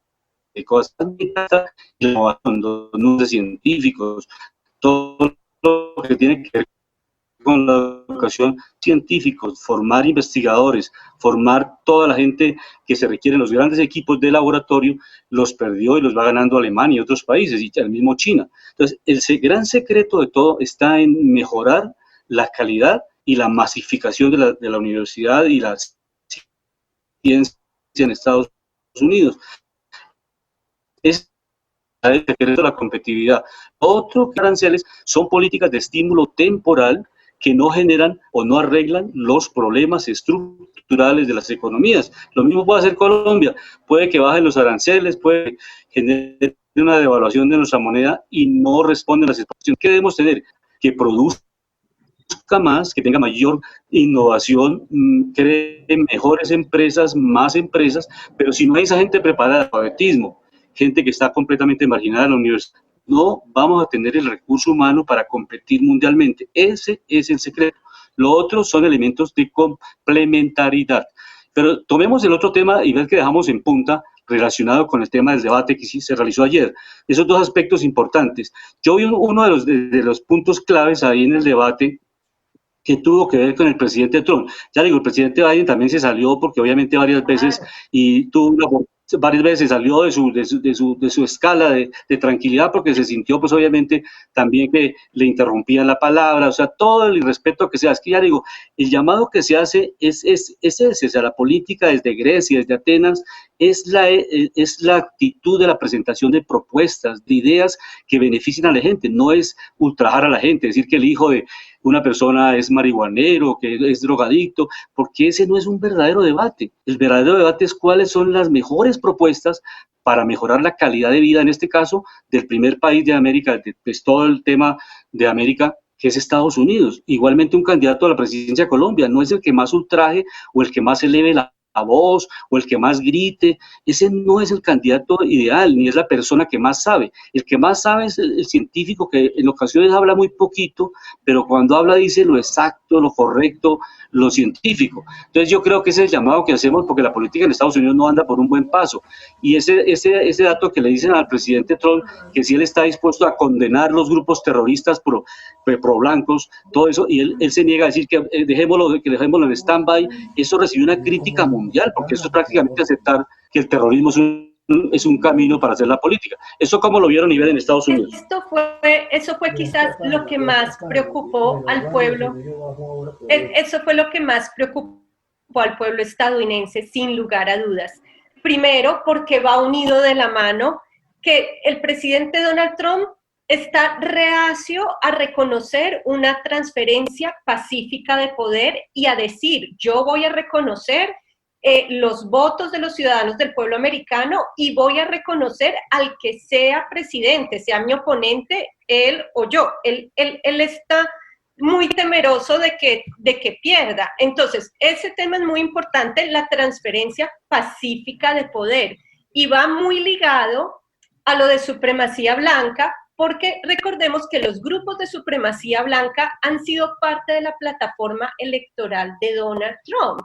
cosas de innovación, los científicos, todo lo que tiene que ver con la educación, científicos, formar investigadores, formar toda la gente que se requiere en los grandes equipos de laboratorio, los perdió y los va ganando Alemania y otros países, y el mismo China. Entonces, el gran secreto de todo está en mejorar la calidad y la masificación de la universidad y la ciencia en Estados Unidos. Es el secreto de la competitividad. Otro que aranceles son políticas de estímulo temporal que no generan o no arreglan los problemas estructurales de las economías. Lo mismo puede hacer Colombia, puede que bajen los aranceles, puede generar una devaluación de nuestra moneda y no responde a las exportaciones. ¿Qué debemos tener? Que produzca más, que tenga mayor innovación, cree mejores empresas, más empresas, pero si no hay esa gente preparada, alfabetismo, gente que está completamente marginada en la universidad, no vamos a tener el recurso humano para competir mundialmente. Ese es el secreto. Lo otro son elementos de complementariedad. Pero tomemos el otro tema y ver que dejamos en punta relacionado con el tema del debate que sí se realizó ayer. Esos dos aspectos importantes. Yo vi uno de los puntos claves ahí en el debate que tuvo que ver con el presidente Trump. Ya digo, el presidente Biden también se salió porque obviamente varias veces y varias veces salió de su escala de tranquilidad porque se sintió pues obviamente también que le interrumpían la palabra, o sea, todo el irrespeto que sea. Es que ya digo, el llamado que se hace es ese, o sea, la política desde Grecia, desde Atenas, es la actitud de la presentación de propuestas, de ideas que beneficien a la gente, no es ultrajar a la gente, decir que el hijo de una persona es marihuanero, que es drogadicto, porque ese no es un verdadero debate. El verdadero debate es cuáles son las mejores propuestas para mejorar la calidad de vida, en este caso, del primer país de América, de todo el tema de América, que es Estados Unidos. Igualmente un candidato a la presidencia de Colombia no es el que más ultraje o el que más eleve la voz o el que más grite. Ese no es el candidato ideal, ni es la persona que más sabe. El que más sabe es el científico, que en ocasiones habla muy poquito, pero cuando habla dice lo exacto, lo correcto, lo científico. Entonces yo creo que ese es el llamado que hacemos, porque la política en Estados Unidos no anda por un buen paso. Y ese dato que le dicen al presidente Trump, que si él está dispuesto a condenar los grupos terroristas pro blancos, todo eso, y él se niega a decir que dejémoslo en stand-by, eso recibe una crítica mundial, porque eso es prácticamente aceptar que el terrorismo es un camino para hacer la política. ¿Eso cómo lo vieron y ven en Estados Unidos? Eso fue quizás lo que más preocupó al pueblo. Eso fue lo que más preocupó al pueblo estadounidense, sin lugar a dudas. Primero, porque va unido de la mano que el presidente Donald Trump está reacio a reconocer una transferencia pacífica de poder y a decir, yo voy a reconocer los votos de los ciudadanos del pueblo americano y voy a reconocer al que sea presidente, sea mi oponente, él o yo. Él está muy temeroso de que pierda. Entonces, ese tema es muy importante, la transferencia pacífica de poder, y va muy ligado a lo de supremacía blanca, porque recordemos que los grupos de supremacía blanca han sido parte de la plataforma electoral de Donald Trump.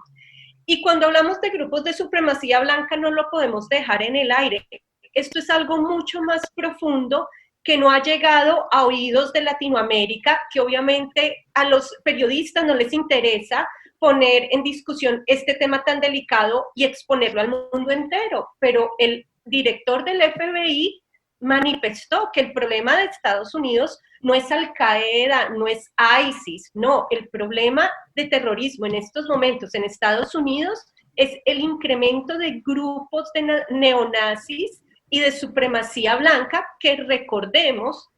Y cuando hablamos de grupos de supremacía blanca no lo podemos dejar en el aire. Esto es algo mucho más profundo que no ha llegado a oídos de Latinoamérica, que obviamente a los periodistas no les interesa poner en discusión este tema tan delicado y exponerlo al mundo entero. Pero el director del FBI manifestó que el problema de Estados Unidos no es Al-Qaeda, no es ISIS, no, el problema de terrorismo en estos momentos en Estados Unidos es el incremento de grupos de neonazis y de supremacía blanca que, recordemos,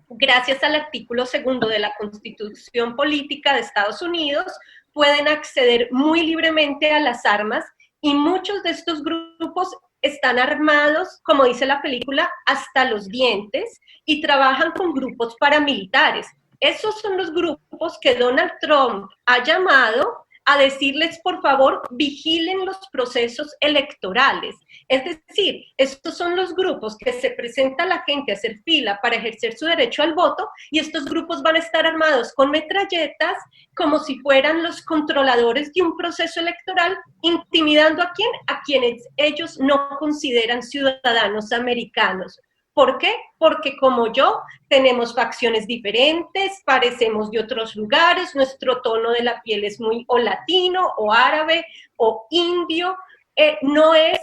gracias al artículo 2 de la Constitución Política de Estados Unidos, pueden acceder muy libremente a las armas, y muchos de estos grupos están armados, como dice la película, hasta los dientes, y trabajan con grupos paramilitares. Esos son los grupos que Donald Trump ha llamado a decirles, por favor, vigilen los procesos electorales. Es decir, estos son los grupos que se presenta a la gente a hacer fila para ejercer su derecho al voto, y estos grupos van a estar armados con metralletas como si fueran los controladores de un proceso electoral, intimidando ¿a quién? A quienes ellos no consideran ciudadanos americanos. ¿Por qué? Porque como yo, tenemos facciones diferentes, parecemos de otros lugares, nuestro tono de la piel es muy o latino, o árabe, o indio, no es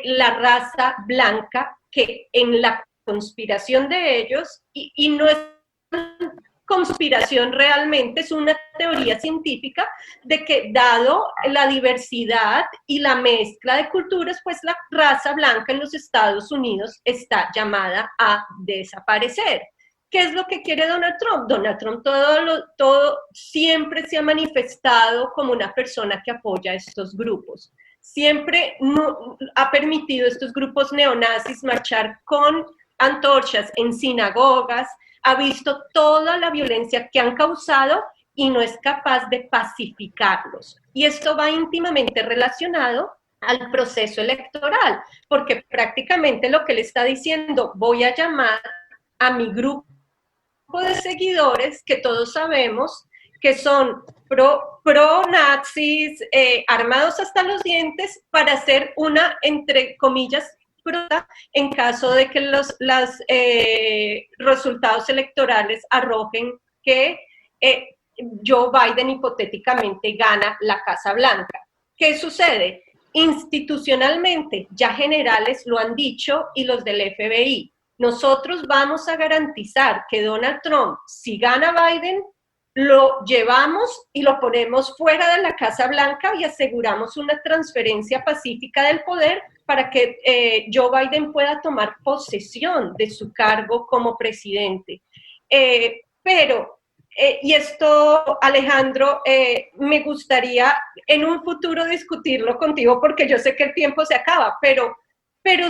la raza blanca, que en la conspiración de ellos, y no es conspiración realmente, es una teoría científica de que, dado la diversidad y la mezcla de culturas, pues la raza blanca en los Estados Unidos está llamada a desaparecer. ¿Qué es lo que quiere Donald Trump? Donald Trump todo siempre se ha manifestado como una persona que apoya a estos grupos. Siempre ha permitido a estos grupos neonazis marchar con antorchas en sinagogas, ha visto toda la violencia que han causado y no es capaz de pacificarlos. Y esto va íntimamente relacionado al proceso electoral, porque prácticamente lo que le está diciendo, voy a llamar a mi grupo de seguidores, que todos sabemos que son pro-nazis, armados hasta los dientes, para hacer una, entre comillas, prueba en caso de que los resultados electorales arrojen que Joe Biden hipotéticamente gana la Casa Blanca. ¿Qué sucede? Institucionalmente, ya generales lo han dicho y los del FBI. Nosotros vamos a garantizar que Donald Trump, si gana Biden, lo llevamos y lo ponemos fuera de la Casa Blanca y aseguramos una transferencia pacífica del poder para que Joe Biden pueda tomar posesión de su cargo como presidente. Y esto, Alejandro, me gustaría en un futuro discutirlo contigo porque yo sé que el tiempo se acaba, pero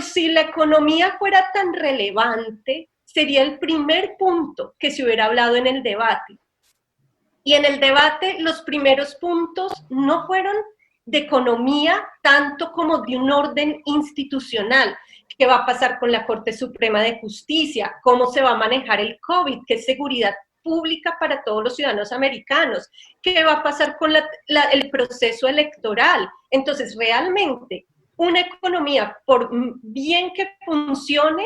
si la economía fuera tan relevante, sería el primer punto que se hubiera hablado en el debate. Y en el debate los primeros puntos no fueron de economía tanto como de un orden institucional. ¿Qué va a pasar con la Corte Suprema de Justicia? ¿Cómo se va a manejar el COVID? ¿Qué seguridad pública para todos los ciudadanos americanos? ¿Qué va a pasar con el proceso electoral? Entonces, realmente, una economía, por bien que funcione,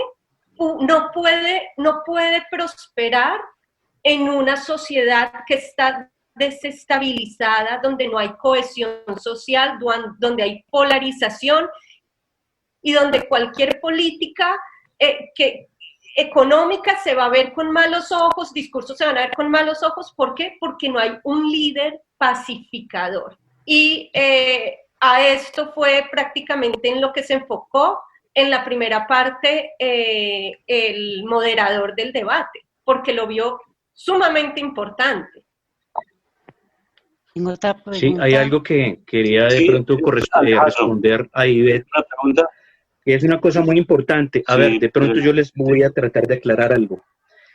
no puede prosperar en una sociedad que está desestabilizada, donde no hay cohesión social, donde hay polarización y donde cualquier política económica se va a ver con malos ojos, discursos se van a ver con malos ojos. ¿Por qué? Porque no hay un líder pacificador. Y a esto fue prácticamente en lo que se enfocó en la primera parte el moderador del debate, porque lo vio sumamente importante. Sí, hay algo que quería de pronto responder a Ivette, que es una cosa muy importante. A ver, de pronto yo les voy a tratar de aclarar algo.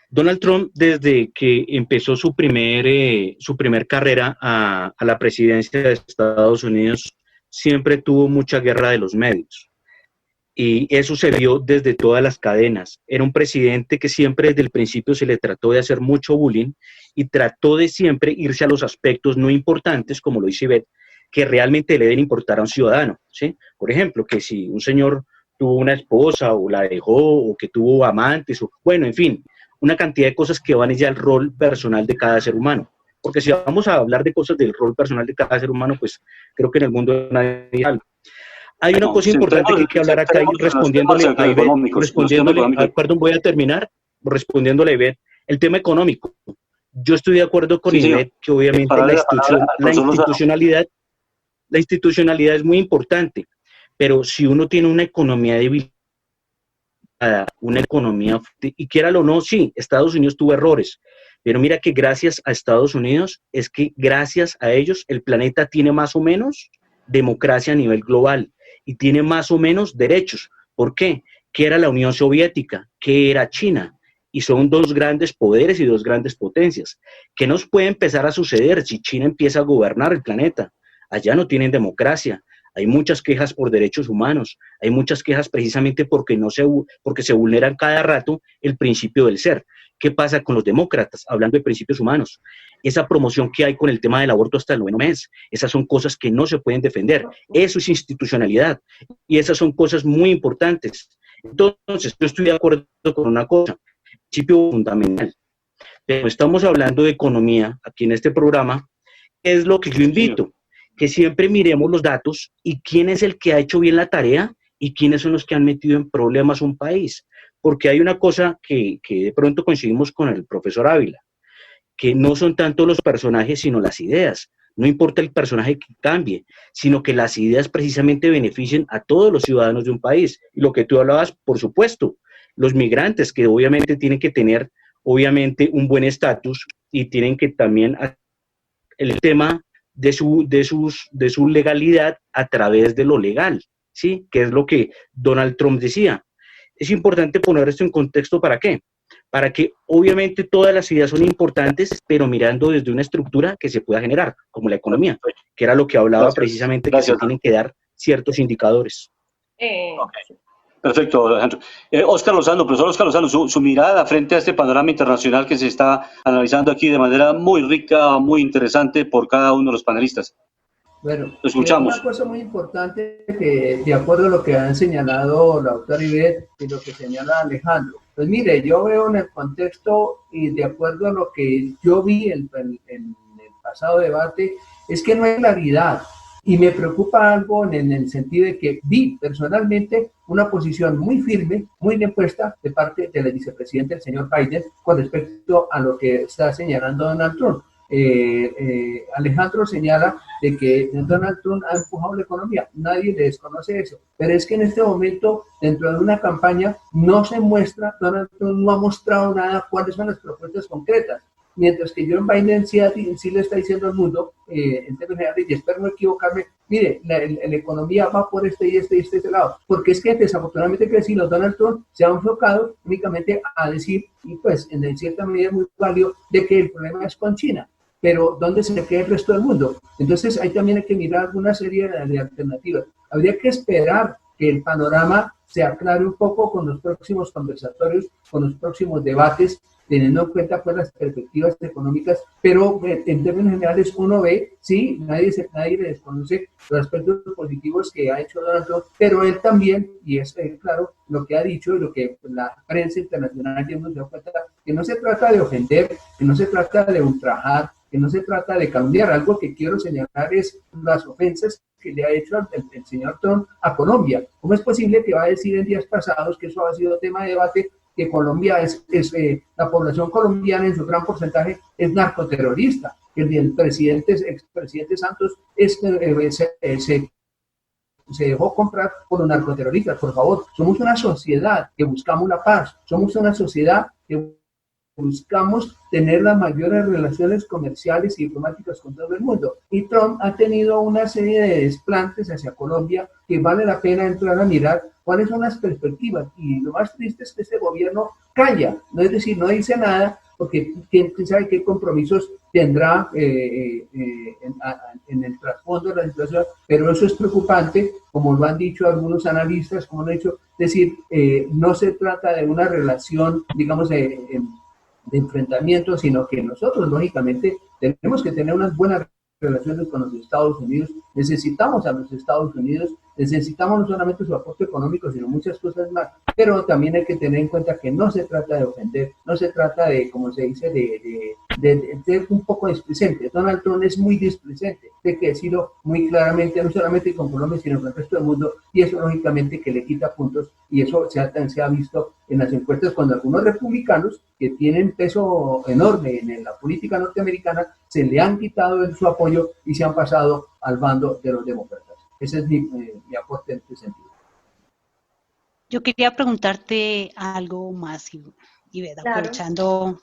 Donald Trump, desde que empezó su primer carrera a la presidencia de Estados Unidos, siempre tuvo mucha guerra de los medios. Y eso se vio desde todas las cadenas. Era un presidente que siempre desde el principio se le trató de hacer mucho bullying y trató de siempre irse a los aspectos no importantes, como lo dice Ivette, que realmente le deben importar a un ciudadano, ¿sí? Por ejemplo, que si un señor tuvo una esposa o la dejó, o que tuvo amantes, o, bueno, en fin, una cantidad de cosas que van ya al rol personal de cada ser humano. Porque si vamos a hablar de cosas del rol personal de cada ser humano, pues creo que en el mundo nadie habla. Hay una cosa importante que hay que hablar acá, respondiéndole a Ivette, perdón, voy a terminar respondiéndole a Ivette, el tema económico. Yo estoy de acuerdo con Ivette que obviamente la institucionalidad es muy importante, pero si uno tiene una economía debilitada, una economía, y quiéralo o no, sí, Estados Unidos tuvo errores, pero mira que gracias a Estados Unidos, es que gracias a ellos el planeta tiene más o menos democracia a nivel global y tiene más o menos derechos. ¿Por qué? ¿Qué era la Unión Soviética? ¿Qué era China? Y son dos grandes poderes y dos grandes potencias. ¿Qué nos puede empezar a suceder si China empieza a gobernar el planeta? Allá no tienen democracia. Hay muchas quejas por derechos humanos, hay muchas quejas precisamente porque se vulneran cada rato el principio del ser. ¿Qué pasa con los demócratas? Hablando de principios humanos, esa promoción que hay con el tema del aborto hasta el 9º mes, esas son cosas que no se pueden defender. Eso es institucionalidad y esas son cosas muy importantes. Entonces, yo estoy de acuerdo con una cosa, principio fundamental. Pero estamos hablando de economía aquí en este programa, es lo que yo invito. Que siempre miremos los datos y quién es el que ha hecho bien la tarea y quiénes son los que han metido en problemas un país. Porque hay una cosa que de pronto coincidimos con el profesor Ávila, que no son tanto los personajes, sino las ideas. No importa el personaje que cambie, sino que las ideas precisamente beneficien a todos los ciudadanos de un país. Y lo que tú hablabas, por supuesto, los migrantes, que obviamente tienen que tener, obviamente, un buen estatus y tienen que también el tema de su legalidad a través de lo legal, ¿sí? Que es lo que Donald Trump decía. Es importante poner esto en contexto, ¿para qué? Para que obviamente todas las ideas son importantes, pero mirando desde una estructura que se pueda generar, como la economía, que era lo que hablaba precisamente, que se tienen que dar ciertos indicadores. Perfecto, Alejandro. Óscar Lozano, profesor Óscar Lozano, su mirada frente a este panorama internacional que se está analizando aquí de manera muy rica, muy interesante por cada uno de los panelistas. Bueno, Lo escuchamos. una cosa muy importante que, de acuerdo a lo que han señalado la doctora Ivette y lo que señala Alejandro, pues mire, yo veo en el contexto y de acuerdo a lo que yo vi en el pasado debate, es que no hay claridad. Y me preocupa algo en el sentido de que vi personalmente una posición muy firme, muy bien puesta de parte del vicepresidente, el señor Biden, con respecto a lo que está señalando Donald Trump. Alejandro señala de que Donald Trump ha empujado la economía, nadie le desconoce eso, pero es que en este momento, dentro de una campaña, no se muestra, Donald Trump no ha mostrado nada, cuáles son las propuestas concretas. Mientras que Joe Biden sí le está diciendo al mundo, en términos generales, y espero no equivocarme, mire, la economía va por este y este lado. Porque es que desafortunadamente hay que decirlo, Donald Trump se ha enfocado únicamente a decir, y pues en cierta medida es muy válido, de que el problema es con China. Pero ¿dónde se queda el resto del mundo? Entonces ahí también hay que mirar una serie de alternativas. Habría que esperar que el panorama se aclare un poco con los próximos conversatorios, con los próximos debates, teniendo en cuenta pues las perspectivas económicas, pero en términos generales uno ve, sí, nadie le desconoce los aspectos positivos que ha hecho Donald Trump, pero él también, y es claro, lo que ha dicho y lo que la prensa internacional ya hemos dado cuenta, que no se trata de ofender, que no se trata de ultrajar, que no se trata de cambiar. Algo que quiero señalar es las ofensas que le ha hecho el señor Trump a Colombia. ¿Cómo es posible que va a decir en días pasados, que eso ha sido tema de debate, que Colombia la población colombiana en su gran porcentaje es narcoterrorista, que el expresidente Santos se dejó comprar por los narcoterroristas? Por favor, somos una sociedad que buscamos la paz, somos una sociedad que buscamos tener las mayores relaciones comerciales y diplomáticas con todo el mundo. Y Trump ha tenido una serie de desplantes hacia Colombia que vale la pena entrar a mirar cuáles son las perspectivas. Y lo más triste es que este gobierno calla, no es decir, no dice nada, porque quién sabe qué compromisos tendrá en el trasfondo de la situación, pero eso es preocupante, como lo han dicho algunos analistas, como lo han dicho, es decir, no se trata de una relación, digamos, de enfrentamiento, sino que nosotros, lógicamente, tenemos que tener unas buenas relaciones con los Estados Unidos, necesitamos a los Estados Unidos, necesitamos no solamente su aporte económico, sino muchas cosas más, pero también hay que tener en cuenta que no se trata de ofender, no se trata de, como se dice, de ser un poco displicente. Donald Trump es muy displicente, hay que decirlo muy claramente, no solamente con Colombia, sino con el resto del mundo, y eso lógicamente que le quita puntos, y eso se ha visto en las encuestas cuando algunos republicanos que tienen peso enorme en la política norteamericana se le han quitado su apoyo y se han pasado al bando de los demócratas. Ese es mi aporte en este sentido. Yo quería preguntarte algo más, Ivette, Claro. aprovechando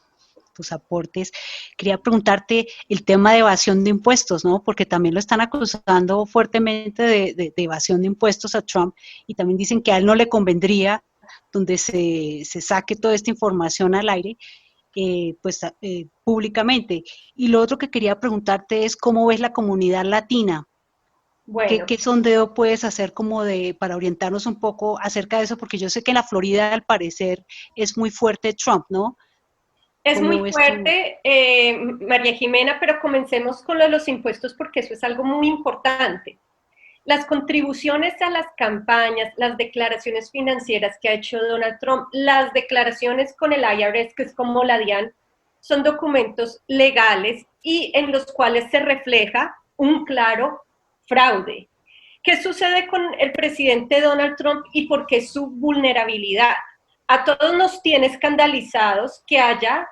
tus aportes, quería preguntarte el tema de evasión de impuestos, ¿no? Porque también lo están acusando fuertemente de evasión de impuestos a Trump, y también dicen que a él no le convendría donde se saque toda esta información al aire, públicamente. Y lo otro que quería preguntarte es cómo ves la comunidad latina. Bueno, ¿Qué sondeo puedes hacer para orientarnos un poco acerca de eso? Porque yo sé que en la Florida, al parecer, es muy fuerte Trump, ¿no? es ¿Cómo muy ves fuerte, María Jimena, pero comencemos con lo de los impuestos porque eso es algo muy importante. Las contribuciones a las campañas, las declaraciones financieras que ha hecho Donald Trump, las declaraciones con el IRS, que es como la DIAN, son documentos legales y en los cuales se refleja un claro fraude. ¿Qué sucede con el presidente Donald Trump y por qué su vulnerabilidad? A todos nos tiene escandalizados que haya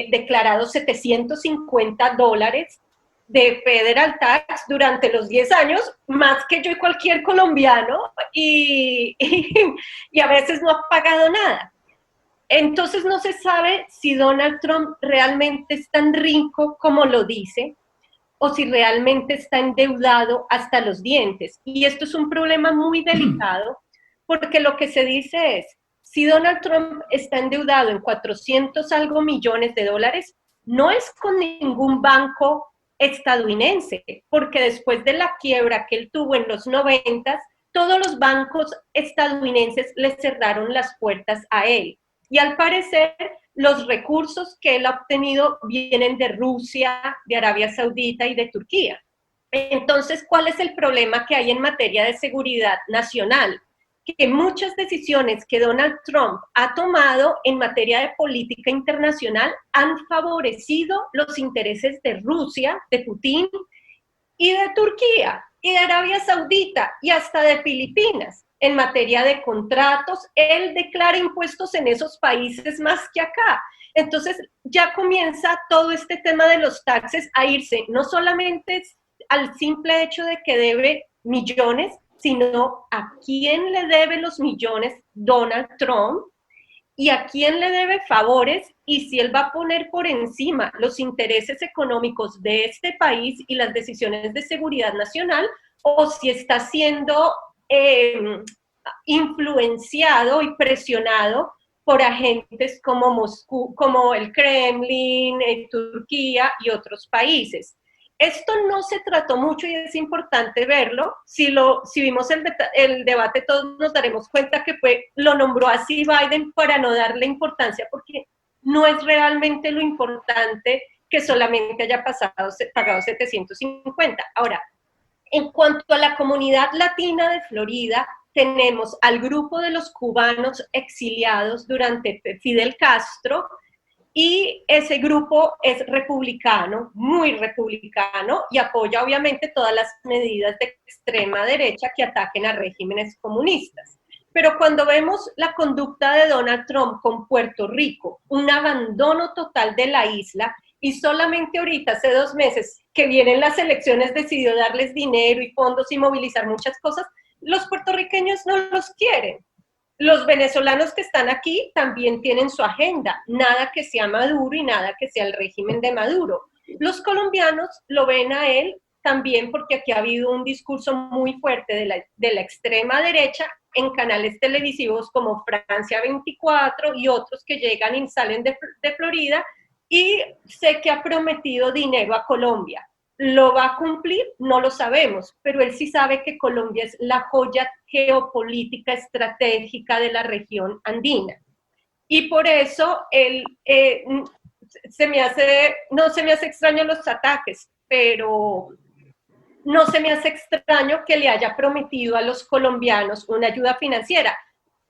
declarado $750 de federal tax durante los 10 años, más que yo y cualquier colombiano, y a veces no ha pagado nada. Entonces no se sabe si Donald Trump realmente es tan rico como lo dice, o si realmente está endeudado hasta los dientes. Y esto es un problema muy delicado, porque lo que se dice es, si Donald Trump está endeudado en 400 algo millones de dólares, no es con ningún banco estadounidense, porque después de la quiebra que él tuvo en los 90s, todos los bancos estadounidenses le cerraron las puertas a él. Y al parecer, los recursos que él ha obtenido vienen de Rusia, de Arabia Saudita y de Turquía. Entonces, ¿cuál es el problema que hay en materia de seguridad nacional? Que muchas decisiones que Donald Trump ha tomado en materia de política internacional han favorecido los intereses de Rusia, de Putin, y de Turquía, y de Arabia Saudita, y hasta de Filipinas. En materia de contratos, él declara impuestos en esos países más que acá. Entonces, ya comienza todo este tema de los taxes a irse, no solamente al simple hecho de que debe millones, sino a quién le debe los millones Donald Trump y a quién le debe favores, y si él va a poner por encima los intereses económicos de este país y las decisiones de seguridad nacional, o si está siendo influenciado y presionado por agentes como Moscú, como el Kremlin, Turquía y otros países. Esto no se trató mucho y es importante verlo. Si vimos el debate, todos nos daremos cuenta que lo nombró así Biden para no darle importancia, porque no es realmente lo importante que solamente haya pagado 750. Ahora, en cuanto a la comunidad latina de Florida, tenemos al grupo de los cubanos exiliados durante Fidel Castro, y ese grupo es republicano, muy republicano, y apoya obviamente todas las medidas de extrema derecha que ataquen a regímenes comunistas. Pero cuando vemos la conducta de Donald Trump con Puerto Rico, un abandono total de la isla, y solamente ahorita, hace 2 meses, que vienen las elecciones, decidió darles dinero y fondos y movilizar muchas cosas, los puertorriqueños no los quieren. Los venezolanos que están aquí también tienen su agenda, nada que sea Maduro y nada que sea el régimen de Maduro. Los colombianos lo ven a él también porque aquí ha habido un discurso muy fuerte de la extrema derecha en canales televisivos como Francia 24 y otros que llegan y salen de Florida, y sé que ha prometido dinero a Colombia. ¿Lo va a cumplir? No lo sabemos, pero él sí sabe que Colombia es la joya geopolítica estratégica de la región andina. Y por eso no se me hace extraño los ataques, pero no se me hace extraño que le haya prometido a los colombianos una ayuda financiera.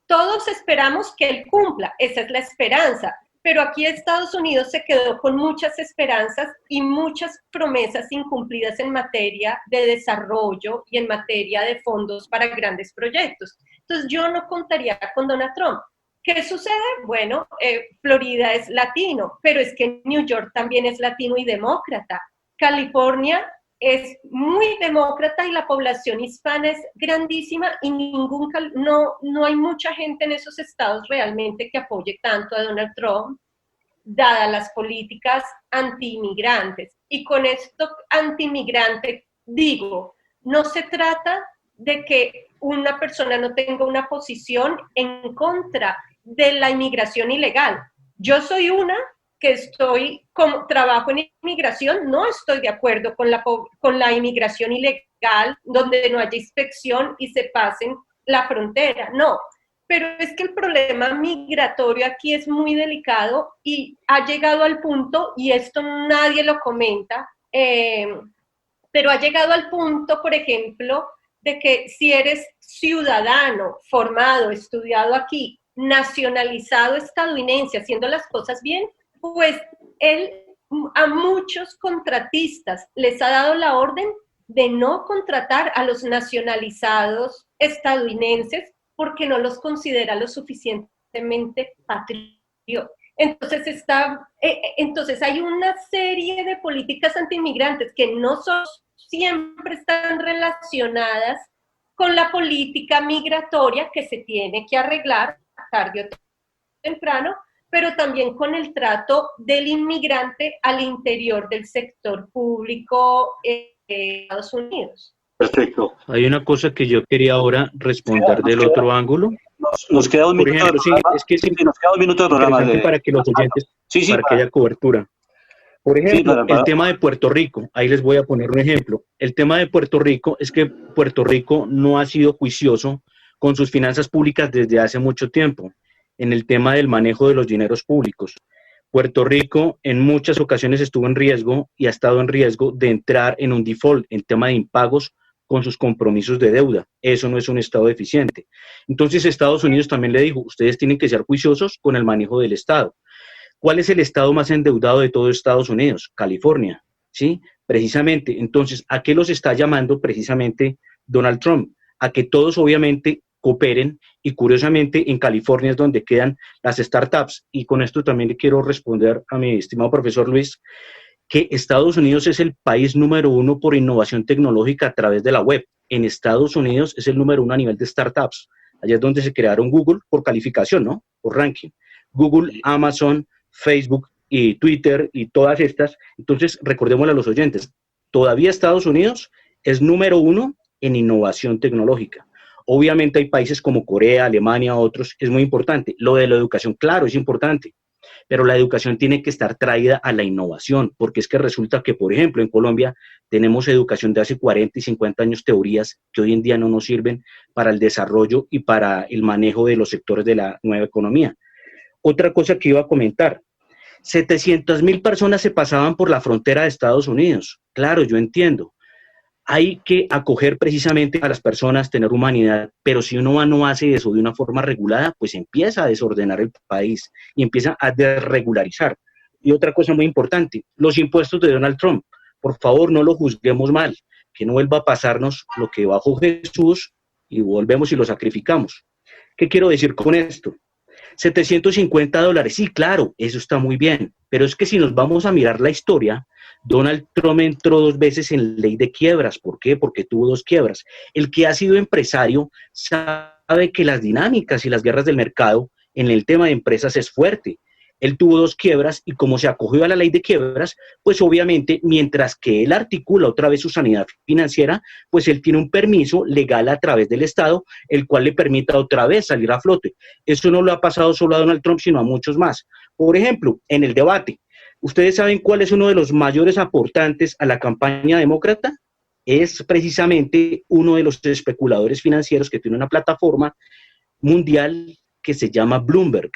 Todos esperamos que él cumpla, esa es la esperanza. Pero aquí Estados Unidos se quedó con muchas esperanzas y muchas promesas incumplidas en materia de desarrollo y en materia de fondos para grandes proyectos. Entonces yo no contaría con Donald Trump. ¿Qué sucede? Bueno, Florida es latino, pero es que New York también es latino y demócrata. California es muy demócrata y la población hispana es grandísima y no hay mucha gente en esos estados realmente que apoye tanto a Donald Trump, dadas las políticas anti-inmigrantes. Y con esto anti-inmigrante digo, no se trata de que una persona no tenga una posición en contra de la inmigración ilegal. Yo soy una que trabajo en inmigración, no estoy de acuerdo con la inmigración ilegal, donde no haya inspección y se pasen la frontera, no. Pero es que el problema migratorio aquí es muy delicado y ha llegado al punto, y esto nadie lo comenta, pero ha llegado al punto, por ejemplo, de que si eres ciudadano, formado, estudiado aquí, nacionalizado estadounidense, haciendo las cosas bien, pues él a muchos contratistas les ha dado la orden de no contratar a los nacionalizados estadounidenses porque no los considera lo suficientemente patriotas. Entonces hay una serie de políticas antiinmigrantes que no siempre están relacionadas con la política migratoria que se tiene que arreglar tarde o temprano, pero también con el trato del inmigrante al interior del sector público de Estados Unidos. Perfecto. Hay una cosa que yo quería ahora responder del otro ángulo. Nos queda un minuto de programa. Es que nos queda un minuto de programa. Para que los oyentes, para que haya cobertura. Por ejemplo, Sí, el tema de Puerto Rico, ahí les voy a poner un ejemplo. El tema de Puerto Rico es que Puerto Rico no ha sido juicioso con sus finanzas públicas desde hace mucho tiempo en el tema del manejo de los dineros públicos. Puerto Rico en muchas ocasiones estuvo en riesgo y ha estado en riesgo de entrar en un default en tema de impagos con sus compromisos de deuda. Eso no es un Estado eficiente. Entonces Estados Unidos también le dijo, ustedes tienen que ser juiciosos con el manejo del Estado. ¿Cuál es el estado más endeudado de todo Estados Unidos? California, ¿sí? Precisamente, entonces, ¿a qué los está llamando precisamente Donald Trump? A que todos obviamente cooperen y curiosamente en California es donde quedan las startups. Y con esto también le quiero responder a mi estimado profesor Luis, que Estados Unidos es el país número 1 por innovación tecnológica a través de la web. En Estados Unidos es el número 1 a nivel de startups. Allá es donde se crearon Google por calificación, ¿no? Por ranking. Google, Amazon, Facebook y Twitter y todas estas. Entonces, recordémosle a los oyentes, todavía Estados Unidos es número 1 en innovación tecnológica. Obviamente hay países como Corea, Alemania, otros, es muy importante. Lo de la educación, claro, es importante, pero la educación tiene que estar traída a la innovación, porque es que resulta que, por ejemplo, en Colombia tenemos educación de hace 40 y 50 años, teorías que hoy en día no nos sirven para el desarrollo y para el manejo de los sectores de la nueva economía. Otra cosa que iba a comentar, 700,000 personas se pasaban por la frontera de Estados Unidos. Claro, yo entiendo. Hay que acoger precisamente a las personas, tener humanidad, pero si uno no hace eso de una forma regulada, pues empieza a desordenar el país y empieza a desregularizar. Y otra cosa muy importante, los impuestos de Donald Trump. Por favor, no lo juzguemos mal, que no vuelva a pasarnos lo que bajó Jesús y volvemos y lo sacrificamos. ¿Qué quiero decir con esto? $750, sí, claro, eso está muy bien, pero es que si nos vamos a mirar la historia, Donald Trump entró 2 veces en ley de quiebras. ¿Por qué? Porque tuvo 2 quiebras. El que ha sido empresario sabe que las dinámicas y las guerras del mercado en el tema de empresas es fuerte. Él tuvo 2 quiebras y como se acogió a la ley de quiebras, pues obviamente mientras que él articula otra vez su sanidad financiera, pues él tiene un permiso legal a través del Estado, el cual le permita otra vez salir a flote. Eso no lo ha pasado solo a Donald Trump, sino a muchos más. Por ejemplo, en el debate, ¿ustedes saben cuál es uno de los mayores aportantes a la campaña demócrata? Es precisamente uno de los especuladores financieros que tiene una plataforma mundial que se llama Bloomberg,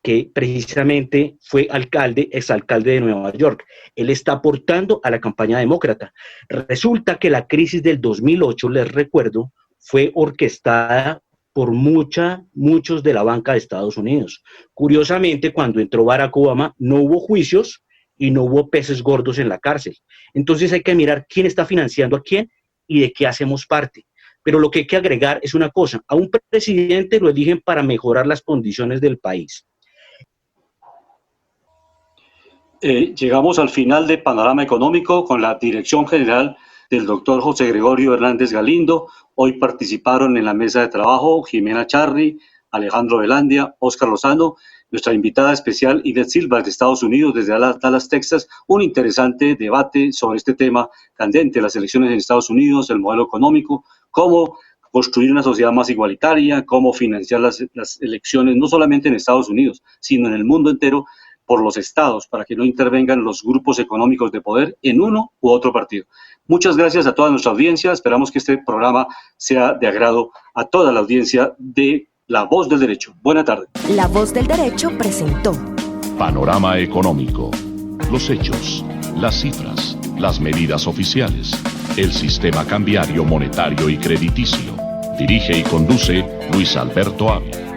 que precisamente fue exalcalde de Nueva York. Él está aportando a la campaña demócrata. Resulta que la crisis del 2008, les recuerdo, fue orquestada por muchos de la banca de Estados Unidos. Curiosamente, cuando entró Barack Obama, no hubo juicios y no hubo peces gordos en la cárcel. Entonces hay que mirar quién está financiando a quién y de qué hacemos parte. Pero lo que hay que agregar es una cosa, a un presidente lo eligen para mejorar las condiciones del país. Llegamos al final de Panorama Económico con la dirección general del doctor José Gregorio Hernández Galindo. Hoy participaron en la mesa de trabajo Jimena Charri, Alejandro Velandia, Óscar Lozano, nuestra invitada especial Ivette Silva de Estados Unidos, desde Dallas, Texas. Un interesante debate sobre este tema candente, las elecciones en Estados Unidos, el modelo económico, cómo construir una sociedad más igualitaria, cómo financiar las elecciones, no solamente en Estados Unidos, sino en el mundo entero, por los estados, para que no intervengan los grupos económicos de poder en uno u otro partido. Muchas gracias a toda nuestra audiencia. Esperamos que este programa sea de agrado a toda la audiencia de La Voz del Derecho. Buena tarde. La Voz del Derecho presentó Panorama Económico. Los hechos, las cifras, las medidas oficiales, el sistema cambiario, monetario y crediticio. Dirige y conduce Luis Alberto Ávila.